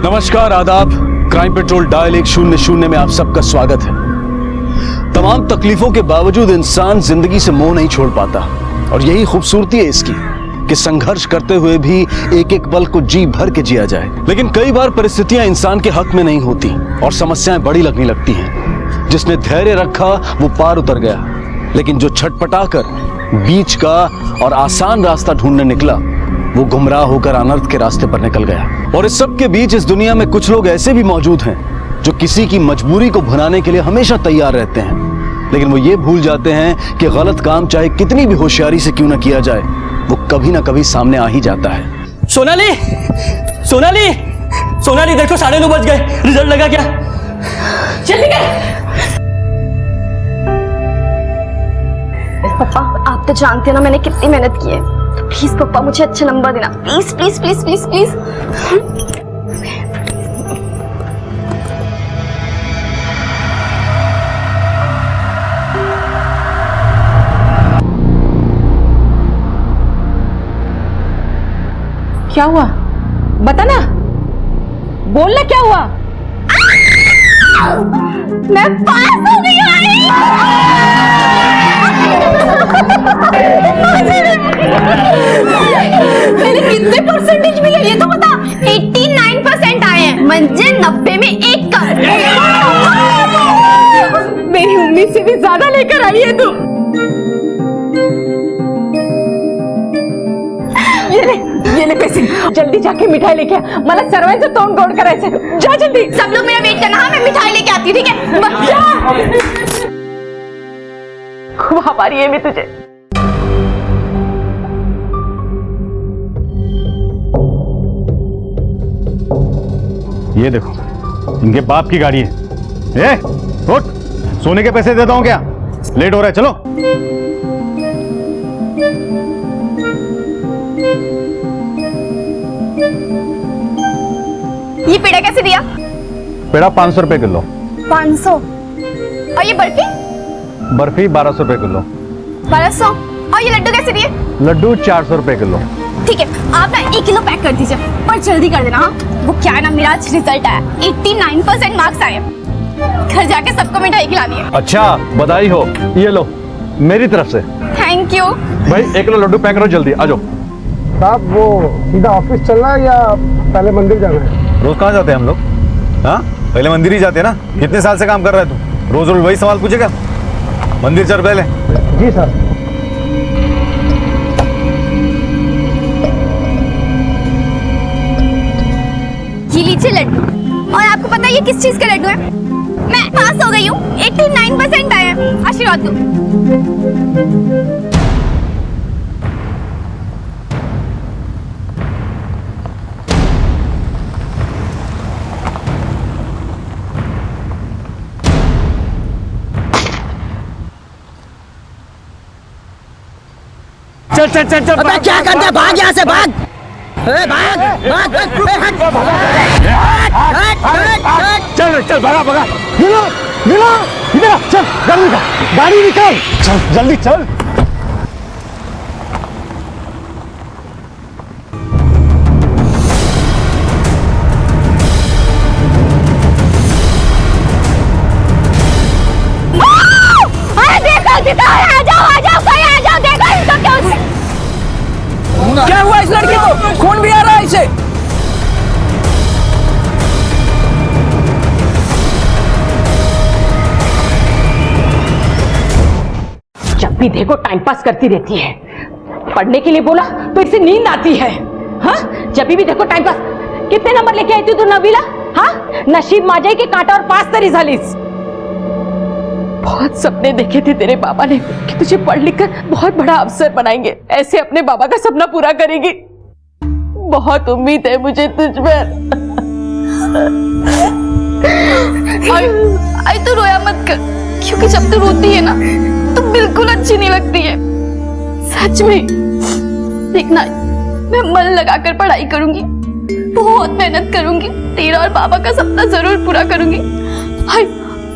नमस्कार, आदाब। Crime petrol dial 100 में आप सबका स्वागत है। तमाम तकलीफों के बावजूद इंसान जिंदगी से मोह नहीं छोड़ पाता और यही खूबसूरती है इसकी कि संघर्ष करते हुए भी एक एक पल को जी भर के जिया जाए। लेकिन कई बार परिस्थितियां इंसान के हक में नहीं होती और समस्याएं बड़ी लगने लगती हैं। जिसने धैर्य रखा वो पार उतर गया, लेकिन जो छटपटाकर बीच का और आसान रास्ता ढूंढने निकला वो गुमराह होकर अनर्थ के रास्ते पर निकल गया। और इस सब के बीच इस दुनिया में कुछ लोग ऐसे भी मौजूद हैं जो किसी की मजबूरी को भुनाने के लिए हमेशा तैयार रहते हैं, लेकिन वो ये भूल जाते हैं कि गलत काम चाहे कितनी भी होशियारी से क्यों ना किया जाए, वो कभी ना कभी सामने आ ही जाता है। सोनाली, सोनाली, सोनाली देखो 9:30 बज गए। रिजल्ट लगा क्या? जल्दी कर। पापा आप तो जानते हो ना मैंने कितनी मेहनत की है, तो प्लीज पापा मुझे अच्छे नंबर देना, please please please please please. क्या हुआ? बता ना, बोलना क्या हुआ? मैं पास हो गई मेरे कितने परसेंटेज मिले ये तो बता। 89% आए हैं, मुझे 90 में 1 का। मेरी उम्मीद से भी ज्यादा लेकर आई है तू। ये ले पैसे, जल्दी जाके मिठाई लेके आ। मला सर्वांचं तोंड गोड करायचं। जा जल्दी। सब लोग मेरा वेट करना। हाँ मैं मिठाई लेके आती हूँ, ठीक है? खूब आभारी है मैं तुझे। ये देखो इनके बाप की गाड़ी है। ए, उठ, सोने के पैसे देता हूं क्या? लेट हो रहा है, चलो। ये पेड़ा कैसे दिया? पेड़ा 500 रुपए किलो। 500। और ये बर्फी? बर्फी 1200 रुपए किलो। 1200। और ये लड्डू कैसे दिए? लड्डू 400 रुपए किलो। ठीक है, आप ना 1 किलो पैक कर दीजिए और जल्दी कर देना। हाँ वो क्या है ना, मेरा आज रिजल्ट आया, 89% मार्क्स आए। घर जाके सबको मिठाई खिलानी है। अच्छा, बधाई हो। ये लो मेरी तरफ से। थैंक यू भाई 1 किलो लड्डू पैक करो, जल्दी आ जाओ। साहब वो सीधा ऑफिस चलना है या पहले मंदिर जाना है? रोज कहाँ जाते हैं हम लोग? हाँ, पहले मंदिर ही जाते हैं ना। कितने साल से काम कर रहा है तू? रोज रोज वही सवाल पूछेगा? मंदिर चल पहले। जी सर। ये लीजिए लड्डू। और आपको पता है ये किस चीज का लड्डू है? मैं पास हो गई हूँ, 89% आए हैं। आशीर्वाद दो। चल चल चल चल। अबे क्या करता है? भाग यहाँ से, भाग। भाग भाग चल चल, भगा भगा। मिलो मिलो, इधर चल, गाड़ी निकाल, गाड़ी निकाल, चल जल्दी चल। क्या हुआ इस लड़की को? खून भी आ रहा है इसे। जब भी देखो टाइम पास करती रहती है। पढ़ने के लिए बोला तो इसे नींद आती है। हाँ, जब भी देखो टाइम पास। कितने नंबर लेके आई थी तू नबीला? हाँ, नशीब माझे के कांटा और पास तरी झालीस। बहुत सपने देखे थे तेरे बाबा ने कि तुझे पढ़ लिख कर बहुत बड़ा अफसर बनाएंगे, ऐसे अपने बाबा का सपना पूरा करेगी। बहुत उम्मीद है मुझे तुझ पर। आई तो रोया मत कर, क्योंकि जब तू रोती है ना तो बिल्कुल अच्छी नहीं लगती है। सच में देखना, मैं मन लगाकर पढ़ाई करूंगी, बहुत मेहनत करूंगी, तेरा और बाबा का सपना जरूर पूरा करूंगी। हाय,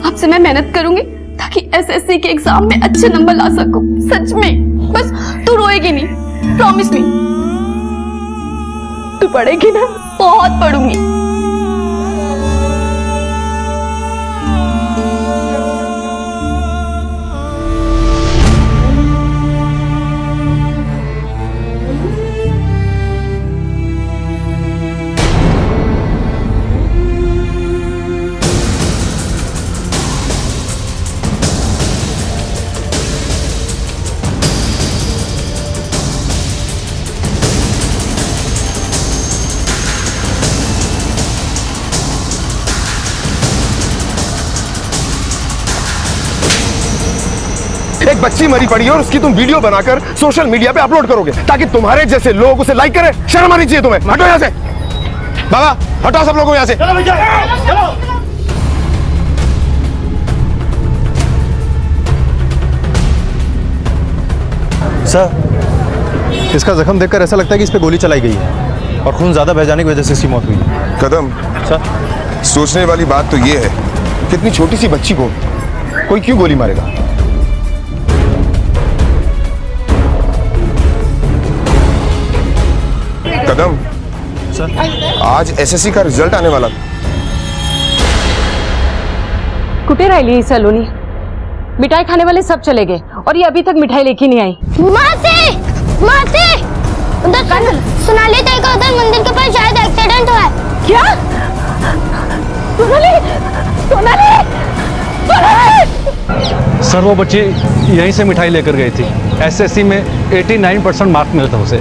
अब से मैं मेहनत करूंगी ताकि एसएससी के एग्जाम में अच्छे नंबर ला सकूं। सच में, बस तू रोएगी नहीं, प्रॉमिस मी। तू पढ़ेगी ना? बहुत पढ़ूंगी। एक बच्ची मरी पड़ी है और उसकी तुम वीडियो बनाकर सोशल मीडिया पे अपलोड करोगे ताकि तुम्हारे जैसे लोग उसे लाइक करें। शर्म आनी चाहिए तुम्हें। हटो यहाँ से बाबा, हटाओ सब लोगों यहाँ से। सर, इसका जख्म देखकर ऐसा लगता है कि इस पे गोली चलाई गई है और खून ज्यादा बह जाने की वजह से इसकी मौत हुई है। कदम, सर, सोचने वाली बात तो ये है कि इतनी छोटी सी बच्ची को कोई क्यों गोली मारेगा? कदम, सर, आज एसएससी का रिजल्ट आने वाला था। कुटे राहिली ही सलोनी? मिठाई खाने वाले सब चले गए और ये अभी तक मिठाई लेके नहीं आई। मासी, मासी, उधर सोनाली ताई का उधर मंदिर के पास शायद एक्सीडेंट हुआ है। क्या? सोनाली, सोनाली, सोनाली! सर, वो बच्ची यहीं से मिठाई लेकर गई थी। एसएससी में 89% मार्क मिला था उसे।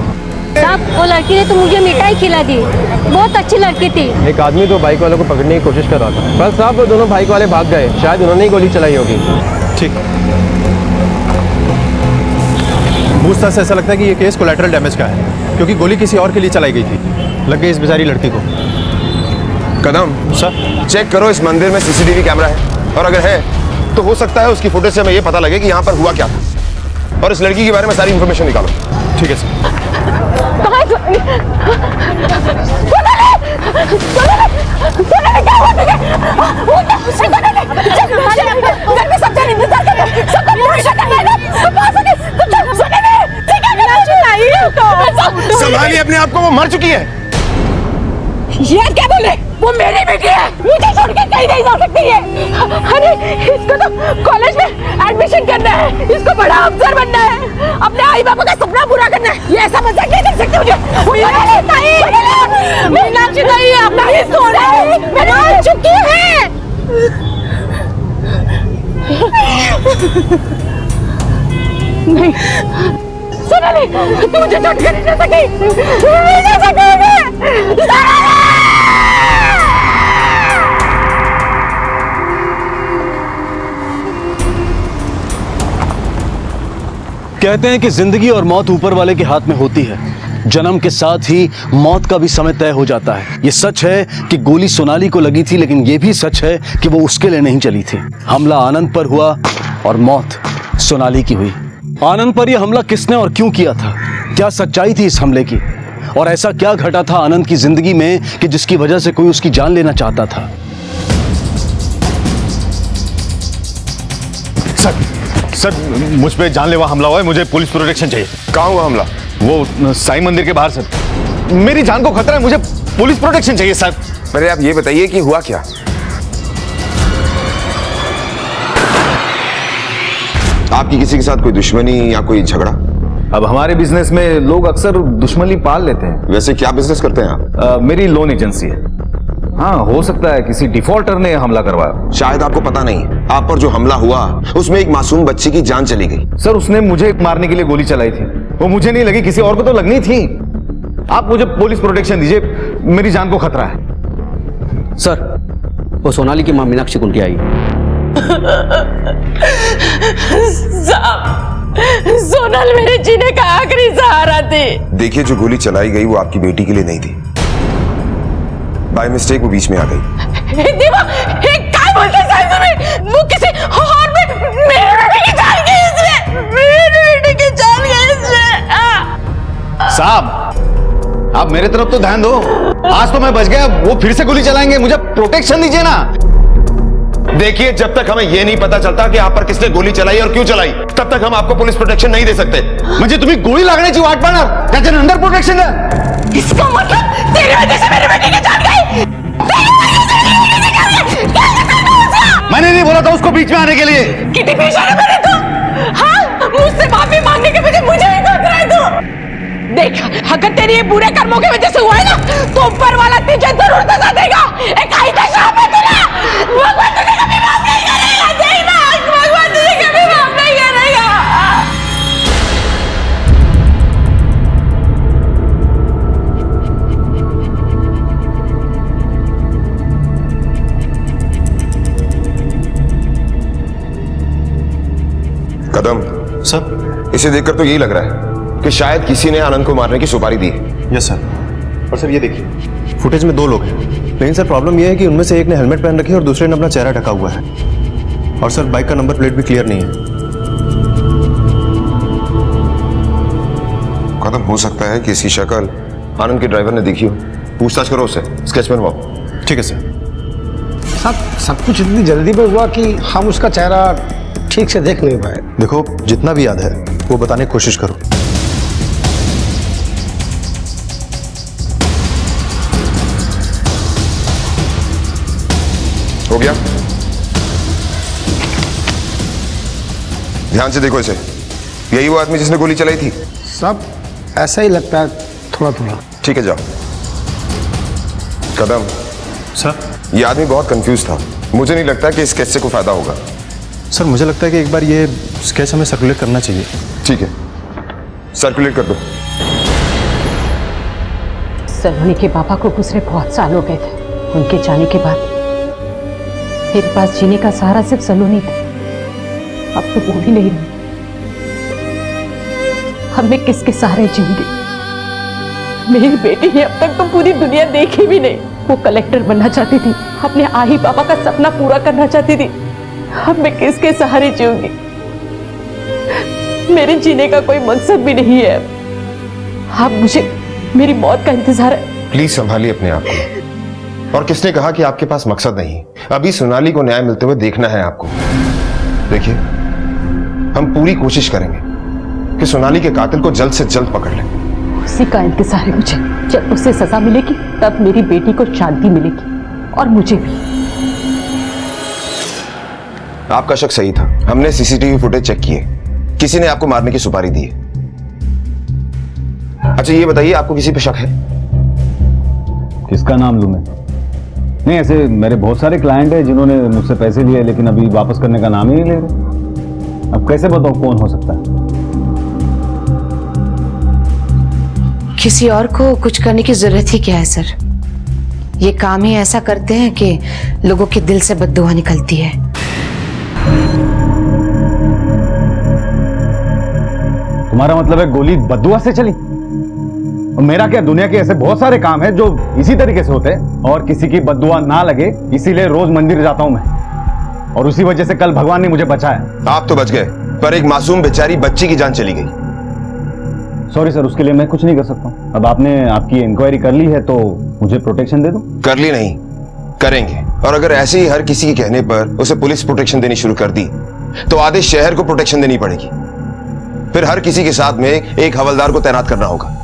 साहब, वो लड़की ने तो मुझे मिठाई खिला दी, बहुत अच्छी लड़की थी। एक आदमी तो बाइक वालों को पकड़ने की कोशिश कर रहा था, पर साहब वो दोनों बाइक वाले भाग गए, शायद उन्होंने ही गोली चलाई होगी। ठीक। पूछताछ से ऐसा लगता है कि ये केस कोलैटरल डैमेज का है, क्योंकि गोली किसी और के लिए चलाई गई थी। लग गई इस बेचारी लड़की को। कदम, सर, चेक करो इस मंदिर में सीसीटीवी कैमरा है, और अगर है तो हो सकता है उसकी फुटेज से हमें ये पता लगे कि यहाँ पर हुआ क्या था, और इस लड़की के बारे में सारी इंफॉर्मेशन निकालो। ठीक है सर। कहाँ है सोनाली? सोनाली, क्या हुआ तुझे? वो क्या? सोनाली, घर में सब जन इंतजार कर रहे हैं, सबको पूरी करना है ना? पास आ गए, तो चल, सोनाली, ठीक है, क्या चिल्लाई तो? संभालिए अपने आप को, वो मर चुकी है। ये क्या बोले? वो मेरी बेटी है, मुझे छोड़ के कहीं नहीं जा सकती है। अरे इसको तो कॉलेज में एडमिशन करना है, इसको बड़ा अफसर बनना है, अपने आई बाबा का सपना पूरा करना है। ये ऐसा मजाक नहीं कर सकते मुझे। मीनाक्षी नहीं है, अपना ही सोना मेरी चुकी है। नहीं सोनाली, तू मुझे छोड़ कर नहीं जा सकी, नहीं जा सकोगे। कहते हैं कि जिंदगी और मौत ऊपर वाले के हाथ में होती है। जन्म के साथ ही मौत का भी समय तय हो जाता है। ये सच है कि गोली सोनाली को लगी थी, लेकिन ये भी सच है कि वो उसके लिए नहीं चली थी। हमला आनंद पर हुआ और मौत सोनाली की हुई। आनंद पर यह हमला किसने और क्यों किया था? क्या सच्चाई थी इस हमले की? और ऐसा क्या घटा था आनंद की जिंदगी में कि जिसकी वजह से कोई उसकी जान लेना चाहता था? सर, मुझ पे जानलेवा हमला हुआ है, मुझे पुलिस प्रोटेक्शन चाहिए। कहाँ हुआ हमला? वो साईं मंदिर के बाहर सर। मेरी जान को खतरा है, मुझे पुलिस प्रोटेक्शन चाहिए सर। पहले आप ये बताइए कि हुआ क्या? आपकी किसी के साथ कोई दुश्मनी या कोई झगड़ा? अब हमारे बिजनेस में लोग अक्सर दुश्मनी पाल लेते हैं। वैसे क्या बिजनेस करते हैं आप? मेरी लोन एजेंसी है। हाँ, हो सकता है किसी डिफॉल्टर ने हमला करवाया। शायद आपको पता नहीं, आप पर जो हमला हुआ उसमें एक मासूम बच्ची की जान चली गई। सर, उसने मुझे मारने के लिए गोली चलाई थी, वो मुझे नहीं लगी, किसी और को तो लगनी थी। आप मुझे पुलिस प्रोटेक्शन दीजिए, मेरी जान को खतरा है। सर, वो सोनाली की मां मीनाक्षी कुंटी आई। सोनल मेरे जीने का आखिरी सहारा थी। देखिए, जो गोली चलाई गई वो आपकी बेटी के लिए नहीं थी, बाय मिस्टेक वो बीच में आ गई। देवा, क्या बोलते साहब तुम्हें? वो किसी और मेरे बेटे की जान गई इसने, मेरे बेटे की जान गई इसने। साहब, आप मेरे तरफ तो ध्यान दो। आज तो मैं बच गया, वो फिर से गोली चलाएंगे, मुझे प्रोटेक्शन दीजिए ना। देखिए, जब तक हमें यह नहीं पता चलता कि आप पर किसने गोली चलाई और क्यों चलाई, तब तक हम आपको पुलिस प्रोटेक्शन नहीं दे सकते। म्हणजे तुम्ही गोळी लागण्याची वाट पाहणार, त्याच्यानंतर प्रोटेक्शन आहे। इसका मतलब तेरी वजह से मेरे बेटे की जान गई। मैंने नहीं बोला था उसको बीच में आने के लिए। कितनी बेशर्म है मैंने तो। हाँ, मुझसे माफी मांगने के बजाय मुझे ही कोस रहा है तू। देख, अगर तेरी ये बुरे कर्मों की वजह से हुआ है ना, तो ऊपर वाला तुझे जरूर सजा देगा। एक आई था शाम है तुला, भगवान तुझे कभी माफ नहीं करेगा। देखना, भगवान तुझे कभी माफ नहीं करेगा। कदम, सर। इसे देखकर तो यही लग रहा है कि शायद किसी ने आनंद को मारने की सुपारी दी है। Yes sir. और सर ये देखिए, फुटेज में 2 लोग हैं, लेकिन सर प्रॉब्लम यह है कि उनमें से एक ने हेलमेट पहन रखी है और दूसरे ने अपना चेहरा ढका हुआ है। और सर बाइक का नंबर प्लेट भी क्लियर नहीं है। कदम, हो सकता है कि इसकी शक्ल आनंद के ड्राइवर ने देखी हो। पूछताछ करो उससे, स्केच बनवाओ। ठीक है सर। सब कुछ इतनी जल्दी में हुआ कि हम उसका चेहरा ठीक से देख नहीं पाए। देखो, जितना भी याद है वो बताने की कोशिश करो। हो गया? ध्यान से देखो इसे। यही वो आदमी जिसने गोली चलाई थी? सब ऐसा ही लगता है, थोड़ा थोड़ा। ठीक है, जाओ। कदम सर। ये आदमी बहुत कंफ्यूज था। मुझे नहीं लगता कि इस स्केच से कोई फायदा होगा। सर मुझे लगता है कि एक बार ये स्केच हमें सर्कुलेट करना चाहिए। ठीक है, सर्कुलेट कर दो। सलोनी के पापा को गुजरे बहुत साल हो गए थे। उनके जाने के बाद मेरे पास जीने का सहारा सिर्फ सलोनी थी। अब तो वो भी नहीं रही। अब मैं किसके सहारे जीऊंगी? मेरी बेटी ने अब तक तो पूरी दुनिया देखी भी नहीं। वो कलेक्टर बनना चाहती थी, अपने आही पापा का सपना पूरा करना चाहती थी। अब मैं किसके सहारे जीऊंगी? मेरे जीने का कोई मकसद भी नहीं है। अब मुझे मेरी मौत का इंतजार है। प्लीज संभालिए अपने आप को। और किसने कहा कि आपके पास मकसद नहीं? अभी सोनाली को न्याय मिलते हुए देखना है आपको। देखिए, हम पूरी कोशिश करेंगे कि सोनाली के कातिल को जल्द से जल्द पकड़ लें। उसी का इंतजार है मुझे। जब उसे सजा मिलेगी तब मेरी बेटी को शांति मिलेगी और मुझे भी। आपका शक सही था। हमने सीसीटीवी फुटेज चेक किए। किसी ने आपको मारने की सुपारी दी है। अच्छा ये बताइए, आपको किसी पे शक है? किसका नाम लूं मैं? नहीं, ऐसे मेरे बहुत सारे क्लाइंट हैं जिन्होंने मुझसे पैसे लिए लेकिन अभी वापस करने का नाम ही नहीं ले रहे। अब कैसे बताऊं कौन हो सकता है? किसी और को कुछ करने की जरूरत ही क्या है सर? ये काम ही ऐसा करते हैं कि लोगों के दिल से बद्दुआ निकलती है। तुम्हारा मतलब है गोली बद्दुआ से चली? और मेरा क्या, दुनिया के ऐसे बहुत सारे काम हैं जो इसी तरीके से होते हैं और किसी की बद्दुआ ना लगे इसीलिए रोज मंदिर जाता हूं मैं। और उसी वजह से कल भगवान ने मुझे बचाया। आप तो बच गए, पर एक मासूम बेचारी बच्ची की जान चली गई। सॉरी सर, उसके लिए मैं कुछ नहीं कर सकता हूं। अब आपने आपकी इंक्वायरी कर ली है तो मुझे प्रोटेक्शन दे दो। कर ली नहीं, करेंगे। और अगर ऐसे ही हर किसी के कहने पर उसे पुलिस प्रोटेक्शन देनी शुरू कर दी तो आधे शहर को प्रोटेक्शन देनी पड़ेगी। फिर हर किसी के साथ में एक हवलदार को तैनात करना होगा।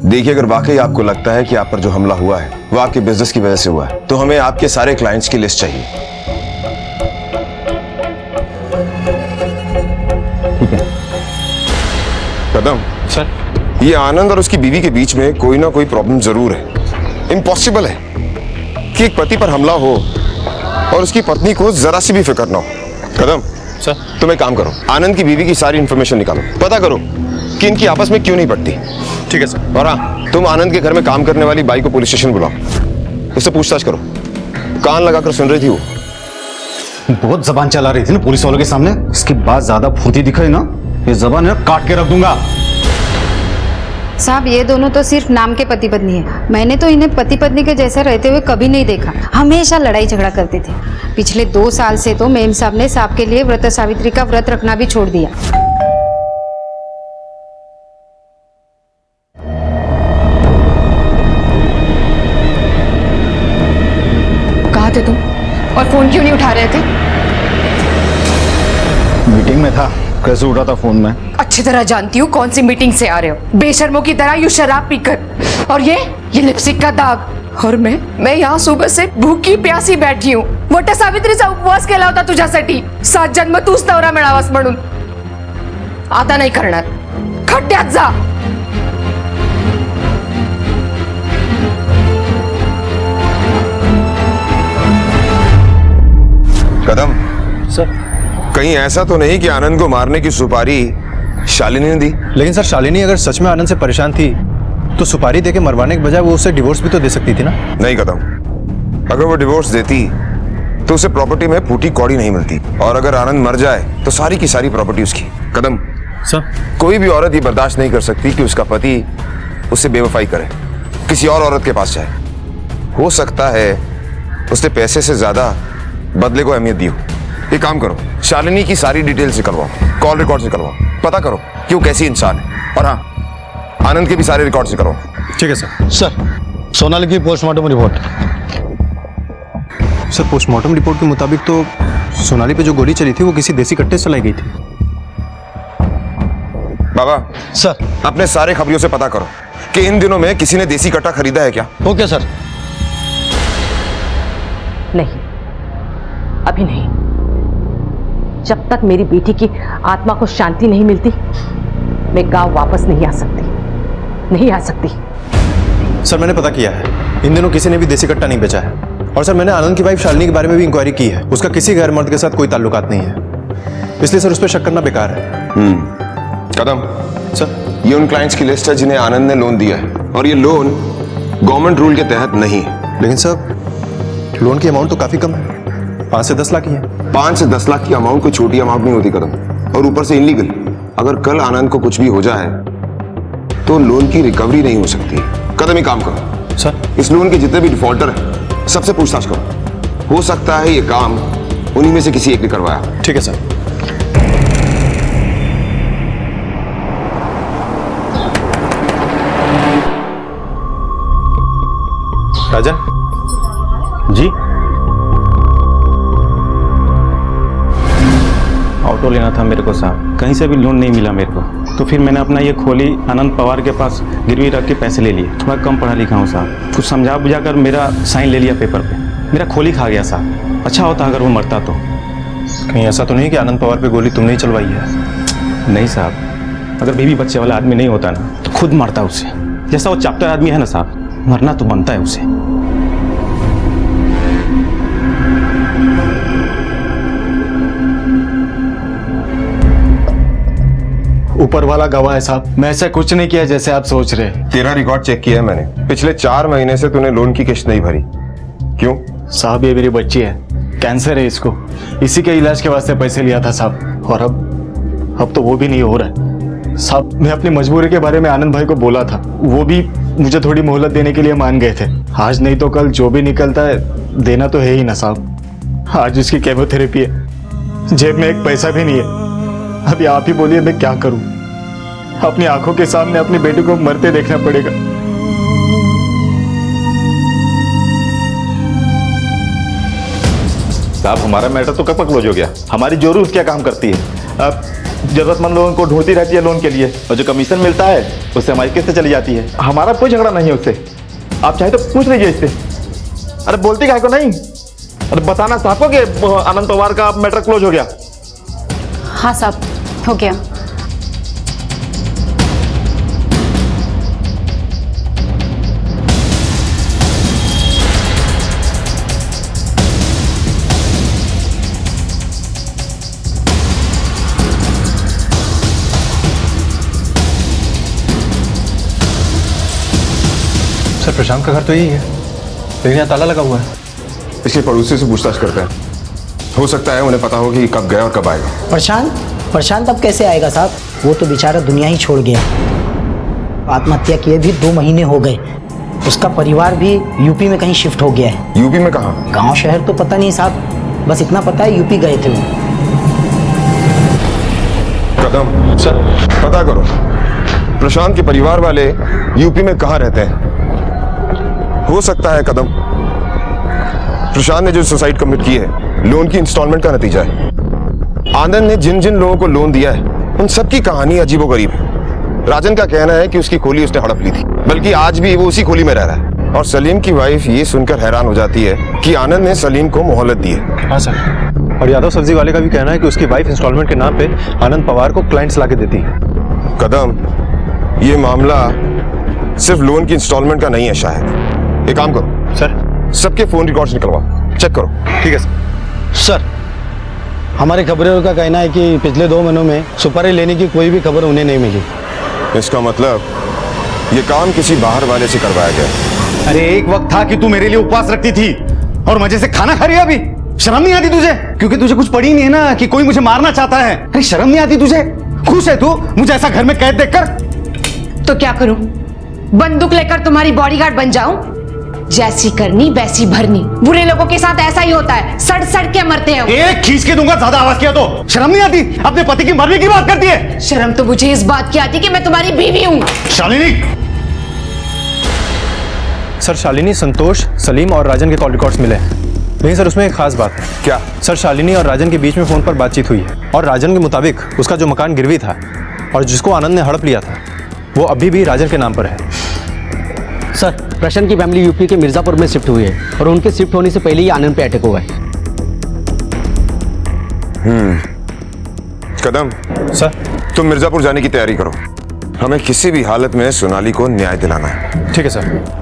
देखिए, अगर वाकई आपको लगता है कि आप पर जो हमला हुआ है वो आपके बिजनेस की वजह से हुआ है तो हमें आपके सारे क्लाइंट्स की लिस्ट चाहिए। ठीक है कदम सर। ये आनंद और उसकी बीवी के बीच में कोई ना कोई प्रॉब्लम जरूर है। इम्पॉसिबल है कि एक पति पर हमला हो और उसकी पत्नी को जरा सी भी फिक्र ना हो। कदम सर। तुम एक काम करो, आनंद की बीवी की सारी इंफॉर्मेशन निकालो, पता करो कि इनकी आपस में क्यों नहीं पटती। ठीक है सर। और हाँ, तुम आनंद के घर में काम करने वाली बाई को पुलिस स्टेशन बुलाओ। उससे पूछताछ करो। कान लगाकर सुन रही थी वो। बहुत जबान चला रही थी ना पुलिस वालों के सामने। इसके बाद ज्यादा फुर्ती दिखाई ना, ये जबान है काट के रख दूंगा। साहब, ये दोनों तो सिर्फ नाम के पति पत्नी है। मैंने तो इन्हें पति पत्नी के जैसे रहते हुए कभी नहीं देखा। हमेशा लड़ाई झगड़ा करते थे। पिछले 2 साल से तो मेम साहब ने साहब के लिए व्रत सावित्री का व्रत रखना भी छोड़ दिया। कहाँ थे तुम और फोन क्यों नहीं उठा रहे थे? मीटिंग में था, कैसे उठा था फोन में? अच्छी तरह जानती हूँ कौन सी मीटिंग से आ रहे हो, बेशर्मों की तरह यूं शराब पीकर। और ये लिपस्टिक का दाग। और मैं यहाँ सुबह से भूखी प्यासी बैठी हूँ। मोठ्या सावित्रीचा उपवास केला होता तुझ्यासाठी। 7 जन्म तूच नवरा मिळावास म्हणून। आता नाही करणार, खड्ड्यात जा। कदम सर। कहीं ऐसा तो नहीं कि आनंद को मारने की सुपारी शालिनी ने दी? लेकिन सर, शालिनी अगर सच में आनंद से परेशान थी तो सुपारी देके मरवाने के बजाय वो उसे डिवोर्स भी तो दे सकती थी ना। नहीं कदम, अगर वो डिवोर्स देती तो उसे प्रॉपर्टी में फूटी कौड़ी नहीं मिलती, और अगर आनंद मर जाए तो सारी की सारी प्रॉपर्टी उसकी। कदम सर, कोई भी औरत ये बर्दाश्त नहीं कर सकती कि उसका पति उससे बेवफाई करे, किसी और औरत के पास जाए। हो सकता है उसने पैसे से ज्यादा बदले को अहमियत दी हो। एक काम करो, शालिनी की सारी डिटेल्स निकलवाओ, कॉल रिकॉर्ड्स निकलवाओ, पता करो कि वो कैसी इंसान है, और हाँ, आनंद के भी सारे रिकॉर्ड्स निकलवाओ। ठीक है सर। सर, सोनाली की postmortem report. Sir, postmortem report के मुताबिक तो सोनाली पे जो गोली चली थी वो किसी देसी कट्टे से चलाई गई थी। बाबा सर। अपने सारे खबरियों से पता करो कि इन दिनों में किसी ने देसी कट्टा खरीदा है क्या। Okay sir. नहीं, अभी नहीं। जब तक मेरी बेटी की आत्मा को शांति नहीं मिलती, मैं गांव वापस नहीं आ सकती, नहीं आ सकती। सर, मैंने पता किया है, इन दिनों किसी ने भी देसी कट्टा नहीं बेचा है। और सर, मैंने आनंद की वाइफ शालिनी के बारे में भी इंक्वायरी की है। उसका किसी गैर मर्द के साथ कोई ताल्लुकात नहीं है, इसलिए सर उस पर शक करना बेकार है। कदम सर, ये उन क्लाइंट्स की लिस्ट है जिन्हें आनंद ने लोन दिया है, और ये लोन गवर्नमेंट रूल के तहत नहीं है। लेकिन सर, लोन की अमाउंट तो काफी कम है, 5 से 10 लाख ही है। 5 से 10 लाख की अमाउंट कोई छोटी अमाउंट नहीं होती कदम, और ऊपर से इनलीगल। अगर कल आनंद को कुछ भी हो जाए तो लोन की रिकवरी नहीं हो सकती। कदम, एक काम करो सर, इस लोन के जितने भी डिफॉल्टर हैं सबसे पूछताछ करो। हो सकता है ये काम उन्हीं में से किसी एक ने करवाया। ठीक है सर। राजन जी, ऑटो लेना था मेरे को साहब, कहीं से भी लोन नहीं मिला मेरे को, तो फिर मैंने अपना ये खोली आनंद पवार के पास गिरवी रख के पैसे ले लिए। मैं कम पढ़ा लिखा हूँ साहब, कुछ समझा बुझा कर मेरा साइन ले लिया पेपर पे, मेरा खोली खा गया साहब। अच्छा होता अगर वो मरता तो। कहीं ऐसा तो नहीं कि आनंद पवार पे गोली तुमने ही चलवाई है? नहीं साहब, अगर बीवी बच्चे वाला आदमी नहीं होता ना तो खुद मरता उसे। जैसा वो चैप्टर आदमी है ना साहब, मरना तो बनता है उसे। ऊपर वाला गवाह है साहब, मैं ऐसा कुछ नहीं किया जैसे आप सोच रहे। तेरा रिकॉर्ड चेक किया है मैंने, पिछले 4 महीने से तूने लोन की किश्त नहीं भरी। क्यों? साहब, ये मेरी बच्ची है, कैंसर है इसको, इसी के इलाज के वास्ते पैसे लिया था साहब, और अब तो वो भी नहीं हो रहा है साहब। मैं अपनी मजबूरी के बारे में आनंद भाई को बोला था, वो भी मुझे थोड़ी मोहलत देने के लिए मान गए थे। आज नहीं तो कल जो भी निकलता है देना तो है ही ना साहब। आज उसकी केमोथेरेपी है, जेब में एक पैसा भी नहीं है। अभी आप ही बोलिए मैं क्या करूं? अपनी आंखों के सामने अपनी बेटी को मरते देखना पड़ेगा। साहब, हमारा मैटर तो कब तक क्लोज हो गया? हमारी जरूर क्या काम करती है, अब जरूरतमंद लोगों को ढूंढती रहती है लोन के लिए, और जो कमीशन मिलता है उससे हमारी किस्त चली जाती है। हमारा कोई झगड़ा नहीं है उससे, आप चाहे तो पूछ लीजिए इससे। अरे बोलती काहे को नहीं? अरे बताना साहब को कि आनंद पवार का मैटर क्लोज हो गया। हाँ साहब, हो गया। सर, प्रशांत का घर तो यही है, लेकिन यहाँ ताला लगा हुआ है। इसके पड़ोसी से पूछताछ करते हैं, हो सकता है उन्हें पता हो कि कब गया और कब आएगा। प्रशांत अब कैसे आएगा साहब? वो तो बेचारा दुनिया ही छोड़ गया। आत्महत्या किए भी 2 महीने हो गए। उसका परिवार भी यूपी में कहीं शिफ्ट हो गया है। यूपी में कहाँ? गांव शहर तो पता नहीं साहब, बस इतना पता है यूपी गए थे वो। कदम सर, पता करो प्रशांत के परिवार वाले यूपी में कहाँ रहते हैं। हो सकता है कदम प्रशांत ने जो सुसाइड कमिट की है लोन की इंस्टॉलमेंट का नतीजा है। आनंद ने जिन जिन लोगों को लोन दिया है उन सबकी कहानी अजीबोगरीब है। राजन का कहना है कि उसकी खोली उसने हड़प ली थी, बल्कि आज भी वो उसी खोली में रह रहा है। और सलीम की वाइफ ये सुनकर हैरान हो जाती है कि आनंद ने सलीम को मोहलत दी है। हाँ सर, और यादव सब्जी वाले का भी कहना है कि उसकी वाइफ इंस्टॉलमेंट के नाम पे आनंद पवार को क्लाइंट्स लाके देती है। कदम, ये मामला सिर्फ लोन की इंस्टॉलमेंट का नहीं है शायद। एक काम करो सर, सबके फोन रिकॉर्ड्स निकलवाओ, चेक करो। ठीक है सर। सर, हमारे खबरों का कहना है कि पिछले 2 महीनों में सुपारी लेने की कोई भी खबर उन्हें नहीं मिली। इसका मतलब ये काम किसी बाहर वाले से करवाया गया। अरे एक वक्त था कि तू मेरे लिए उपवास रखती थी और मजे से खाना खा रही है अभी। शर्म नहीं आती तुझे? क्योंकि तुझे कुछ पड़ी नहीं है ना कि कोई मुझे मारना चाहता है। अरे शर्म नहीं आती तुझे? खुश है तू मुझे ऐसा घर में कैद देखकर? तो क्या करूं? बंदूक लेकर तुम्हारी बॉडीगार्ड बन जाऊं? जैसी करनी वैसी भरनी। बुरे लोगों के साथ ऐसा ही होता है, सड़ सड़ के मरते हैं। एक खींच के दूंगा ज्यादा आवाज किया तो। शर्म नहीं आती? अपने पति की मरने की बात करती है। शर्म तो मुझे इस बात की आती कि मैं तुम्हारी बीवी हूं। शालिनी! सर शालिनी, संतोष, सलीम और राजन के कॉल रिकॉर्ड्स मिले हैं। लेकिन सर उसमें एक खास बात है। क्या? सर शालिनी और राजन के बीच में फोन पर बातचीत हुई है और राजन के मुताबिक उसका जो मकान गिरवी था और जिसको आनंद ने हड़प लिया था वो अभी भी राजन के नाम पर है। सर, प्रशांत की फैमिली यूपी के मिर्जापुर में शिफ्ट हुई है और उनके शिफ्ट होने से पहले ही आनंद पे अटैक हुआ है। कदम सर, तुम मिर्जापुर जाने की तैयारी करो। हमें किसी भी हालत में सोनाली को न्याय दिलाना है। ठीक है सर।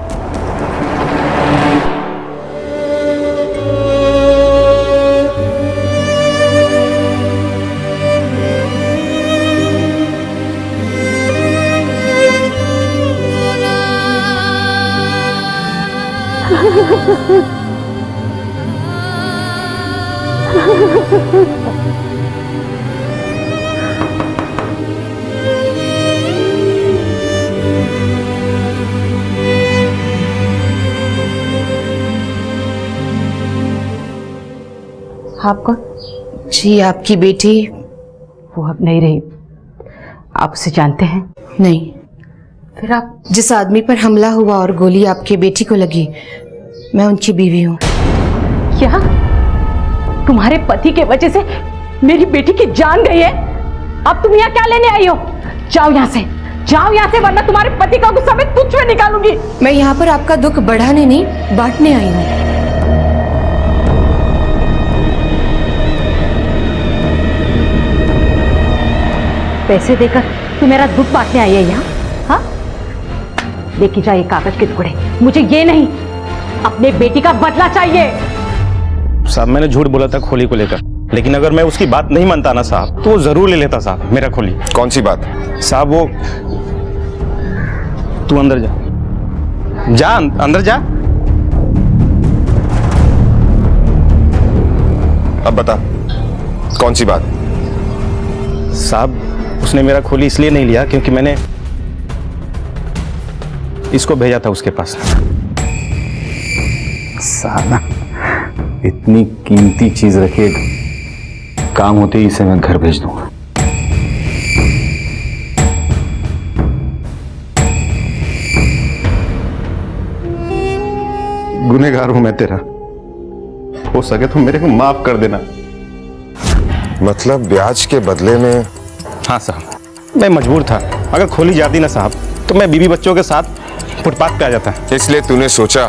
आप कौन? जी, आपकी बेटी। वो अब नहीं रही। आप उसे जानते हैं? नहीं। फिर आप? जिस आदमी पर हमला हुआ और गोली आपकी बेटी को लगी, मैं उनकी बीवी हूँ। क्या? तुम्हारे पति के वजह से मेरी बेटी की जान गई है? अब तुम यहाँ क्या लेने आई हो? जाओ यहाँ से, जाओ यहाँ से, वरना तुम्हारे पति का गुस्सा मैं तुझ में निकालूंगी। मैं यहाँ पर आपका दुख बढ़ाने नहीं, बांटने आई हूँ। पैसे देकर तू मेरा दुख बांटने आई है यहाँ? हाँ, लेके जा ये कागज के टुकड़े। मुझे ये नहीं, अपने बेटी का बदला चाहिए। साहब, मैंने झूठ बोला था खोली को लेकर, लेकिन अगर मैं उसकी बात नहीं मानता ना साहब, तो वो जरूर ले लेता साहब मेरा खोली। कौन सी बात? साहब वो, तू अंदर जा, जा अंदर जा। अब बता, कौन सी बात? साहब, उसने मेरा खोली इसलिए नहीं लिया क्योंकि मैंने इसको भेजा था उसके पास। साला, इतनी कीमती चीज रखे, काम होते ही इसे मैं घर भेज दूंगा। गुनहगार हूं मैं तेरा, हो सके तो मेरे को माफ कर देना। मतलब ब्याज के बदले में? हाँ साहब, मैं मजबूर था। अगर खोली जाती ना साहब, तो मैं बीवी बच्चों के साथ फुटपाथ पे आ जाता। इसलिए तूने सोचा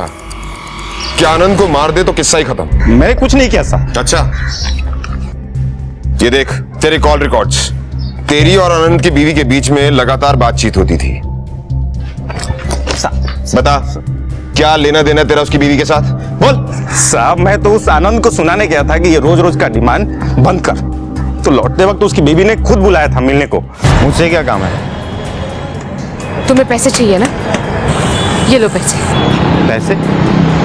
कि आनंद को मार दे तो किस्सा ही खत्म? मैंने कुछ नहीं किया साहब। अच्छा, ये देख तेरे कॉल रिकॉर्ड्स। तेरी और आनंद की बीवी के बीच में लगातार बातचीत होती थी। बता, क्या लेना देना तेरा उसकी बीवी के साथ? बोल। साहब, मैं तो उस आनंद को सुनाने गया था कि ये रोज रोज का डिमांड बंद कर, तो लौटते वक्त उसकी बीवी ने खुद बुलाया था मिलने को। मुझसे क्या काम है? तुम्हें पैसे चाहिए ना? ये लो पैसे। पैसे?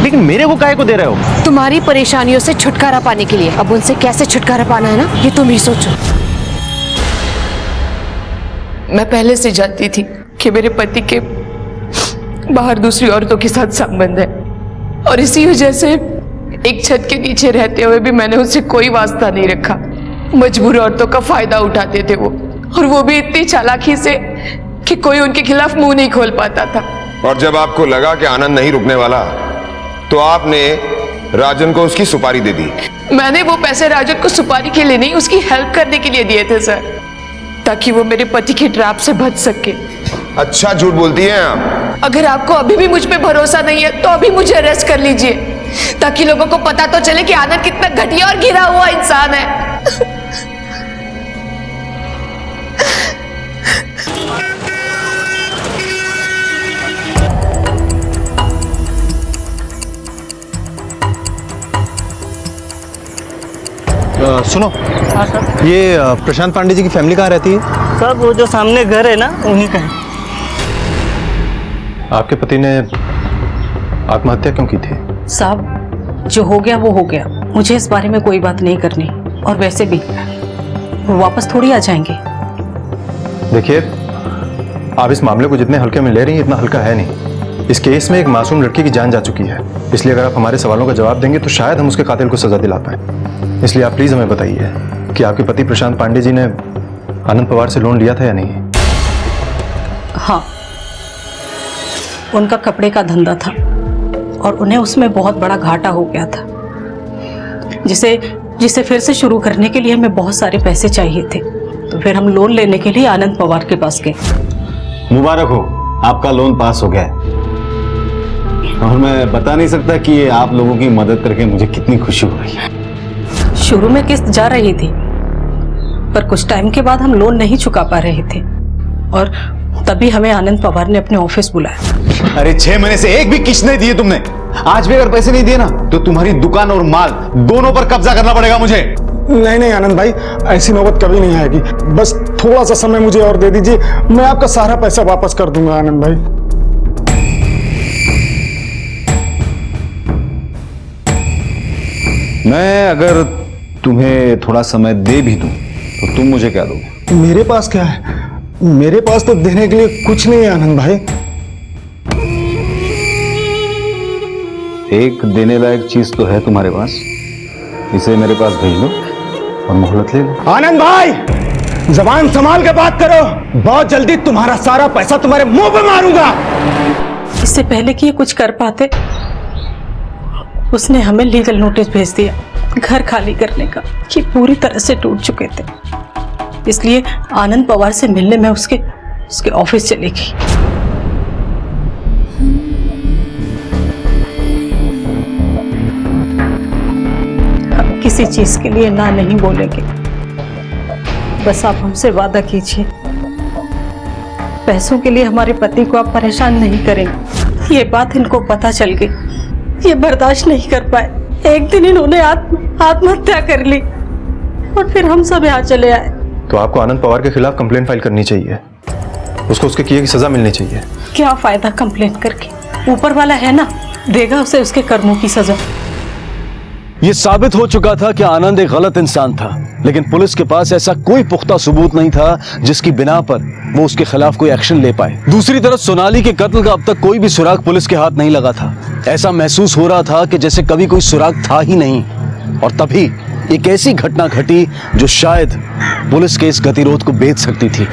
लेकिन मेरे को काहे को दे रहे हो? तुम्हारी परेशानियों से छुटकारा पाने के लिए। अब उनसे कैसे छुटकारा पाना है ना, ये तुम ही सोचो। मैं पहले से जानती थी कि मेरे पति के बाहर दूसरी औरतों के साथ संबंध है, और इसी वजह से एक छत के नीचे रहते हुए भी मैंने उससे कोई वास्ता नहीं रखा। मजबूर औरतों का फायदा उठाते थे वो, और वो भी इतनी चालाकी से कि कोई उनके खिलाफ मुंह नहीं खोल पाता था। और जब आपको लगा कि आनंद नहीं रुकने वाला, तो आपने राजन को उसकी सुपारी दे दी। मैंने वो पैसे राजन को सुपारी के लिए नहीं, उसकी हेल्प करने के लिए दिए थे सर, ताकि वो मेरे पति के ट्रैप से बच सके। अच्छा झूठ बोलती हैं आप। अगर आपको अभी भी मुझ पे भरोसा नहीं है तो अभी मुझे अरेस्ट कर लीजिए, ताकि लोगों को पता तो चले कि आनंद कितना घटिया और गिरा हुआ इंसान है। सुनो, ये प्रशांत पांडे जी की फैमिली कहाँ रहती है? सब वो जो सामने घर है ना, उन्हीं का है। आपके पति ने आत्महत्या क्यों की थी? साहब, जो हो गया वो हो गया। मुझे इस बारे में कोई बात नहीं करनी, और वैसे भी वो वापस थोड़ी आ जाएंगे। देखिए, आप इस मामले को जितने हल्के में ले रही हैं इतना हल्का है नहीं। इस केस में एक मासूम लड़की की जान जा चुकी है, इसलिए अगर आप हमारे सवालों का जवाब देंगे तो शायद हम उसके कातिल को सजा दिला पाए। इसलिए आप प्लीज हमें बताइए कि आपके पति प्रशांत पांडे जी ने आनंद पवार से लोन लिया था या नहीं? हाँ, उनका कपड़े का धंधा था और उन्हें उसमें बहुत बड़ा घाटा हो गया था, जिसे फिर से शुरू करने के लिए हमें बहुत सारे पैसे चाहिए थे। तो फिर हम लोन लेने के लिए आनंद पवार के पास गए। मुबारक हो, आपका लोन पास हो गया है। और मैं बता नहीं सकता कि ये आप लोगों की मदद करके मुझे कितनी खुशी हो रही है। शुरू में किस्त जा रही थी, पर कुछ टाइम के बाद हम लोन नहीं चुका पा रहे थे और तभी हमें आनंद पवार ने अपने ऑफिस बुलाया। अरे 6 महीने से एक भी किस्त नहीं दिए तुमने। आज भी अगर पैसे नहीं दिए ना तो तुम्हारी दुकान और माल दोनों पर कब्जा करना पड़ेगा मुझे। नहीं आनंद भाई, ऐसी नौबत कभी नहीं आएगी। बस थोड़ा सा समय मुझे और दे दीजिए, मैं आपका सारा पैसा वापस कर दूंगा आनंद भाई। मैं अगर तुम्हें थोड़ा समय दे भी दूं तो तुम मुझे क्या दोगे? मेरे पास क्या है? मेरे पास तो देने के लिए कुछ नहीं है आनंद भाई। एक देने लायक चीज तो है तुम्हारे पास, इसे मेरे पास भेज दो और मोहलत ले लो। आनंद भाई, जबान संभाल के बात करो, बहुत जल्दी तुम्हारा सारा पैसा तुम्हारे मुंह पे मारूंगा। इससे पहले कि ये कुछ कर पाते, उसने हमें लीगल नोटिस भेज दिया घर खाली करने का, कि पूरी तरह से टूट चुके थे। इसलिए आनंद पवार से मिलने में उसके ऑफिस चली गई। हम किसी चीज के लिए ना नहीं बोलेंगे, बस आप हमसे वादा कीजिए, पैसों के लिए हमारे पति को आप परेशान नहीं करेंगे। ये बात इनको पता चल गई, ये बर्दाश्त नहीं कर पाए। एक दिन इन्होंने आत्महत्या कर ली और फिर हम सब यहाँ चले आए। तो आपको आनंद पवार के खिलाफ कंप्लेंट फाइल करनी चाहिए, उसको उसके किए की सजा मिलनी चाहिए। क्या फायदा कंप्लेंट करके, ऊपर वाला है ना, देगा उसे उसके कर्मों की सजा। यह साबित हो चुका था कि आनंद एक गलत इंसान था, लेकिन पुलिस के पास ऐसा कोई पुख्ता सबूत नहीं था जिसकी बिना पर वो उसके खिलाफ कोई एक्शन ले पाए। दूसरी तरफ सोनाली के कत्ल का अब तक कोई भी सुराग पुलिस के हाथ नहीं लगा था। ऐसा महसूस हो रहा था कि जैसे कभी कोई सुराग था ही नहीं। और तभी एक ऐसी घटना घटी जो शायद पुलिस के इस गतिरोध को बेच सकती थी।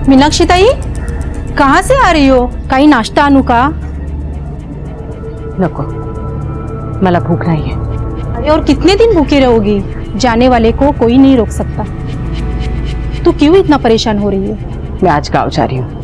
मीनाक्षी ताई, कहाँ से आ रही हो? काही नाश्ता आणू का? नको, मला भूख नहीं है। अरे और कितने दिन भूखे रहोगी? जाने वाले को कोई नहीं रोक सकता। तू क्यों इतना परेशान हो रही है? मैं आज गाँव जा रही हूँ।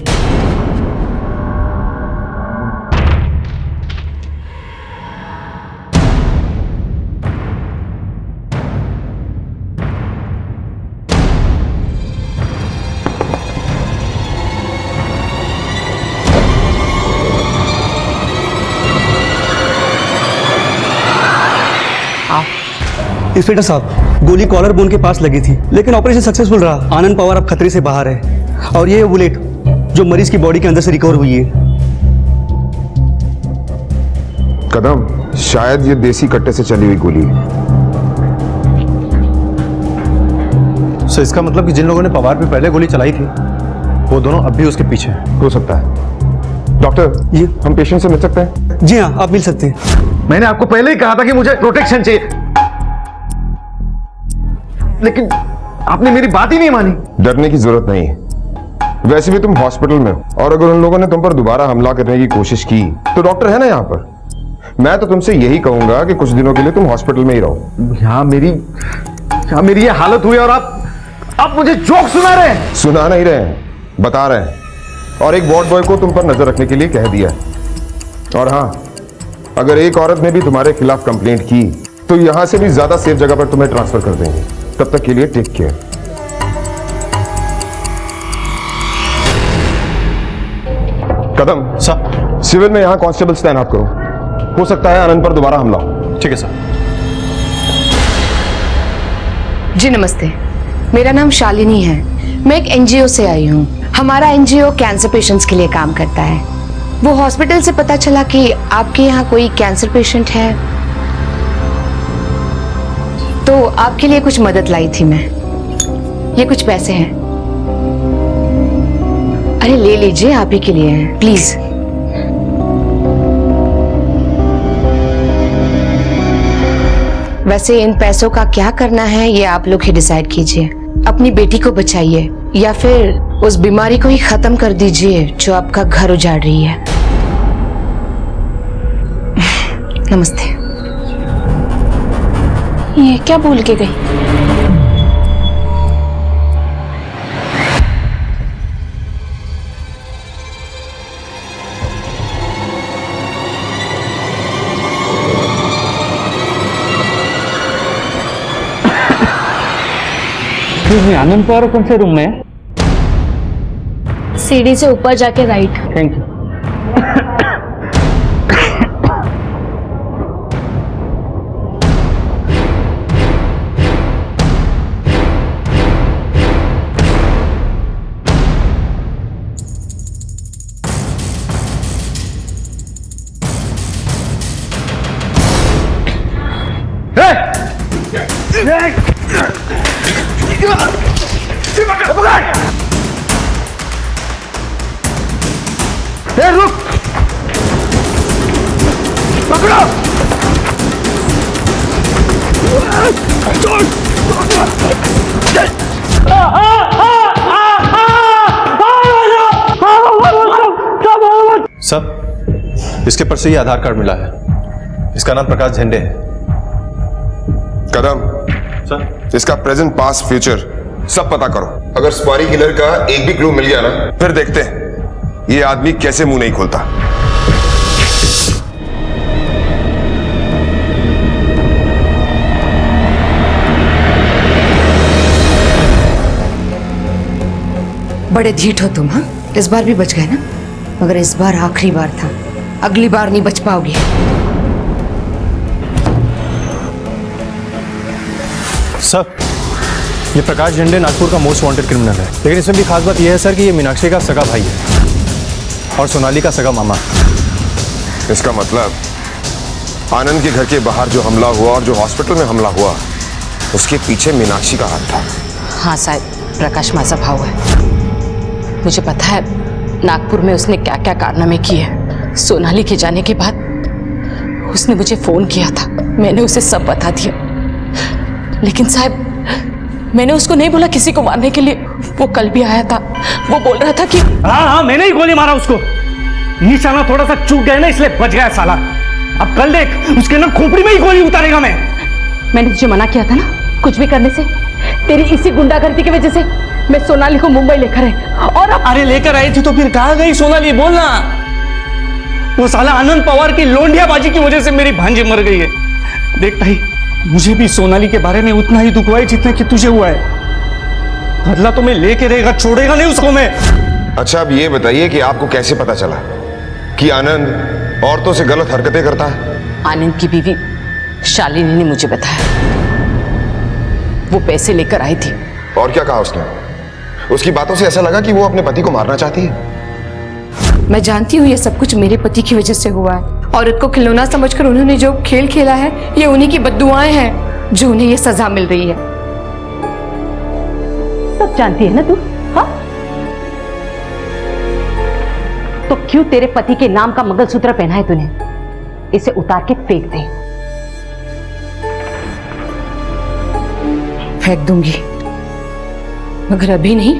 इंस्पेक्टर साहब, गोली कॉलर बोन के पास लगी थी, लेकिन ऑपरेशन सक्सेसफुल रहा। आनंद पवार अब खतरे से बाहर है। और ये बुलेट जो मरीज की बॉडी के अंदर से रिकवर हुई है। कदम, शायद ये देसी कट्टे से चली हुई गोली है। सो इसका मतलब कि जिन लोगों ने पवार पे पहले गोली चलाई थी वो दोनों अब भी उसके पीछे हैं। हो सकता है। डॉक्टर जी, हम पेशेंट से मिल सकते हैं? जी हाँ, आप मिल सकते हैं। मैंने आपको पहले ही कहा था कि मुझे प्रोटेक्शन चाहिए, लेकिन आपने मेरी बात ही नहीं मानी। डरने की जरूरत नहीं है। वैसे भी तुम हॉस्पिटल में हो, और अगर उन लोगों ने तुम पर दोबारा हमला करने की कोशिश की तो डॉक्टर है ना यहाँ पर। मैं तो तुमसे यही कहूंगा कि कुछ दिनों के लिए तुम हॉस्पिटल में ही रहो। यहाँ मेरी ये हालत हुई और आप मुझे जोक सुना रहे हैं। सुना नहीं रहे हैं, बता रहे हैं। और एक वार्ड बॉय को तुम पर नजर रखने के लिए कह दिया है। और हाँ, अगर एक औरत ने भी तुम्हारे खिलाफ कंप्लेंट की तो यहां से भी ज्यादा सेफ जगह पर तुम्हें ट्रांसफर कर देंगे। तब तक के लिए टेक केयर। कदम सर, सिविल में यहां कांस्टेबल्स तैनात करो। हो सकता है आनंद पर दोबारा हमला हो। ठीक है सर। जी नमस्ते, मेरा नाम शालिनी है। मैं एक एनजीओ से आई हूँ। हमारा एनजीओ कैंसर पेशेंट्स के लिए काम करता है। वो हॉस्पिटल से पता चला कि आपके यहाँ कोई कैंसर पेशेंट है, तो आपके लिए कुछ मदद लाई थी मैं। ये कुछ पैसे हैं, अरे ले लीजिए, आप ही के लिए हैं, प्लीज। वैसे इन पैसों का क्या करना है ये आप लोग ही डिसाइड कीजिए। अपनी बेटी को बचाइए या फिर उस बीमारी को ही खत्म कर दीजिए जो आपका घर उजाड़ रही है। नमस्ते। ये क्या भूल के गई? आनंद पवार कौन से रूम में है? सीढ़ी से ऊपर जाके राइट। Thank you. रुक, पकड़ो। सर, इसके पर से ये आधार कार्ड मिला है। इसका नाम प्रकाश झंडे है। कदम सर, इसका प्रेजेंट पास्ट फ्यूचर सब पता करो। अगर स्पारी किलर का एक भी क्लू मिल गया ना, फिर देखते हैं ये आदमी कैसे मुंह नहीं खोलता। बड़े ढीठ हो तुम, हाँ? इस बार भी बच गए ना, मगर इस बार आखिरी बार था, अगली बार नहीं बच पाओगे। सर, ये प्रकाश झंडे नागपुर का मोस्ट वांटेड क्रिमिनल है। लेकिन इसमें भी खास बात यह है सर कि ये मीनाक्षी का सगा भाई है और सोनाली का सगा मामा। इसका मतलब आनंद के घर के बाहर जो हमला हुआ और जो हॉस्पिटल में हमला हुआ, उसके पीछे मीनाक्षी का हाथ था। हाँ साहब, प्रकाश माझा भाव है। मुझे पता है नागपुर में उसने क्या क्या कारनामे किए। सोनाली के जाने के बाद उसने मुझे फोन किया था, मैंने उसे सब बता दिया। लेकिन साहब, मैंने उसको नहीं बोला किसी को मारने के लिए। वो कल भी आया था, वो बोल रहा था कि हाँ, मैंने ही गोली मारा उसको। निशाना थोड़ा सा चूक गया ना, इसलिए बच गया साला। अब कल देख, उसके ना खोपड़ी में ही गोली उतारेगा मैं। मैंने तुझे मना किया था ना कुछ भी करने से। तेरी इसी गुंडागर्दी की वजह से मैं सोनाली को मुंबई लेकर आई। और अब अरे लेकर आई थी तो फिर कहाँ गई सोनाली, बोलना। वो साला आनंद पवार की लोंडियाबाजी की वजह से मेरी भांजी मर गई है। देख भाई, मुझे भी सोनाली के बारे में उतना ही दुख हुआ है जितना कि तुझे हुआ है। बदला तो मैं लेके रहेगा, छोड़ेगा नहीं उसको मैं। अच्छा, अब ये बताइए कि आपको कैसे पता चला कि आनंद औरतों से गलत हरकतें करता है? आनंद की बीवी शालिनी ने मुझे बताया। वो पैसे लेकर आई थी। और क्या कहा उसने? उसकी बातों से ऐसा लगा कि वो अपने पति को मारना चाहती है। मैं जानती हूँ ये सब कुछ मेरे पति की वजह से हुआ है। औरत को खिलौना समझकर उन्होंने जो खेल खेला है, ये उन्हीं की बद्दुआएं हैं जो उन्हें ये सजा मिल रही है। सब जानती है ना तू? हाँ, तो क्यों तेरे पति के नाम का मंगलसूत्र पहना है तूने? इसे उतार के फेंक दे। फेंक दूंगी, मगर अभी नहीं,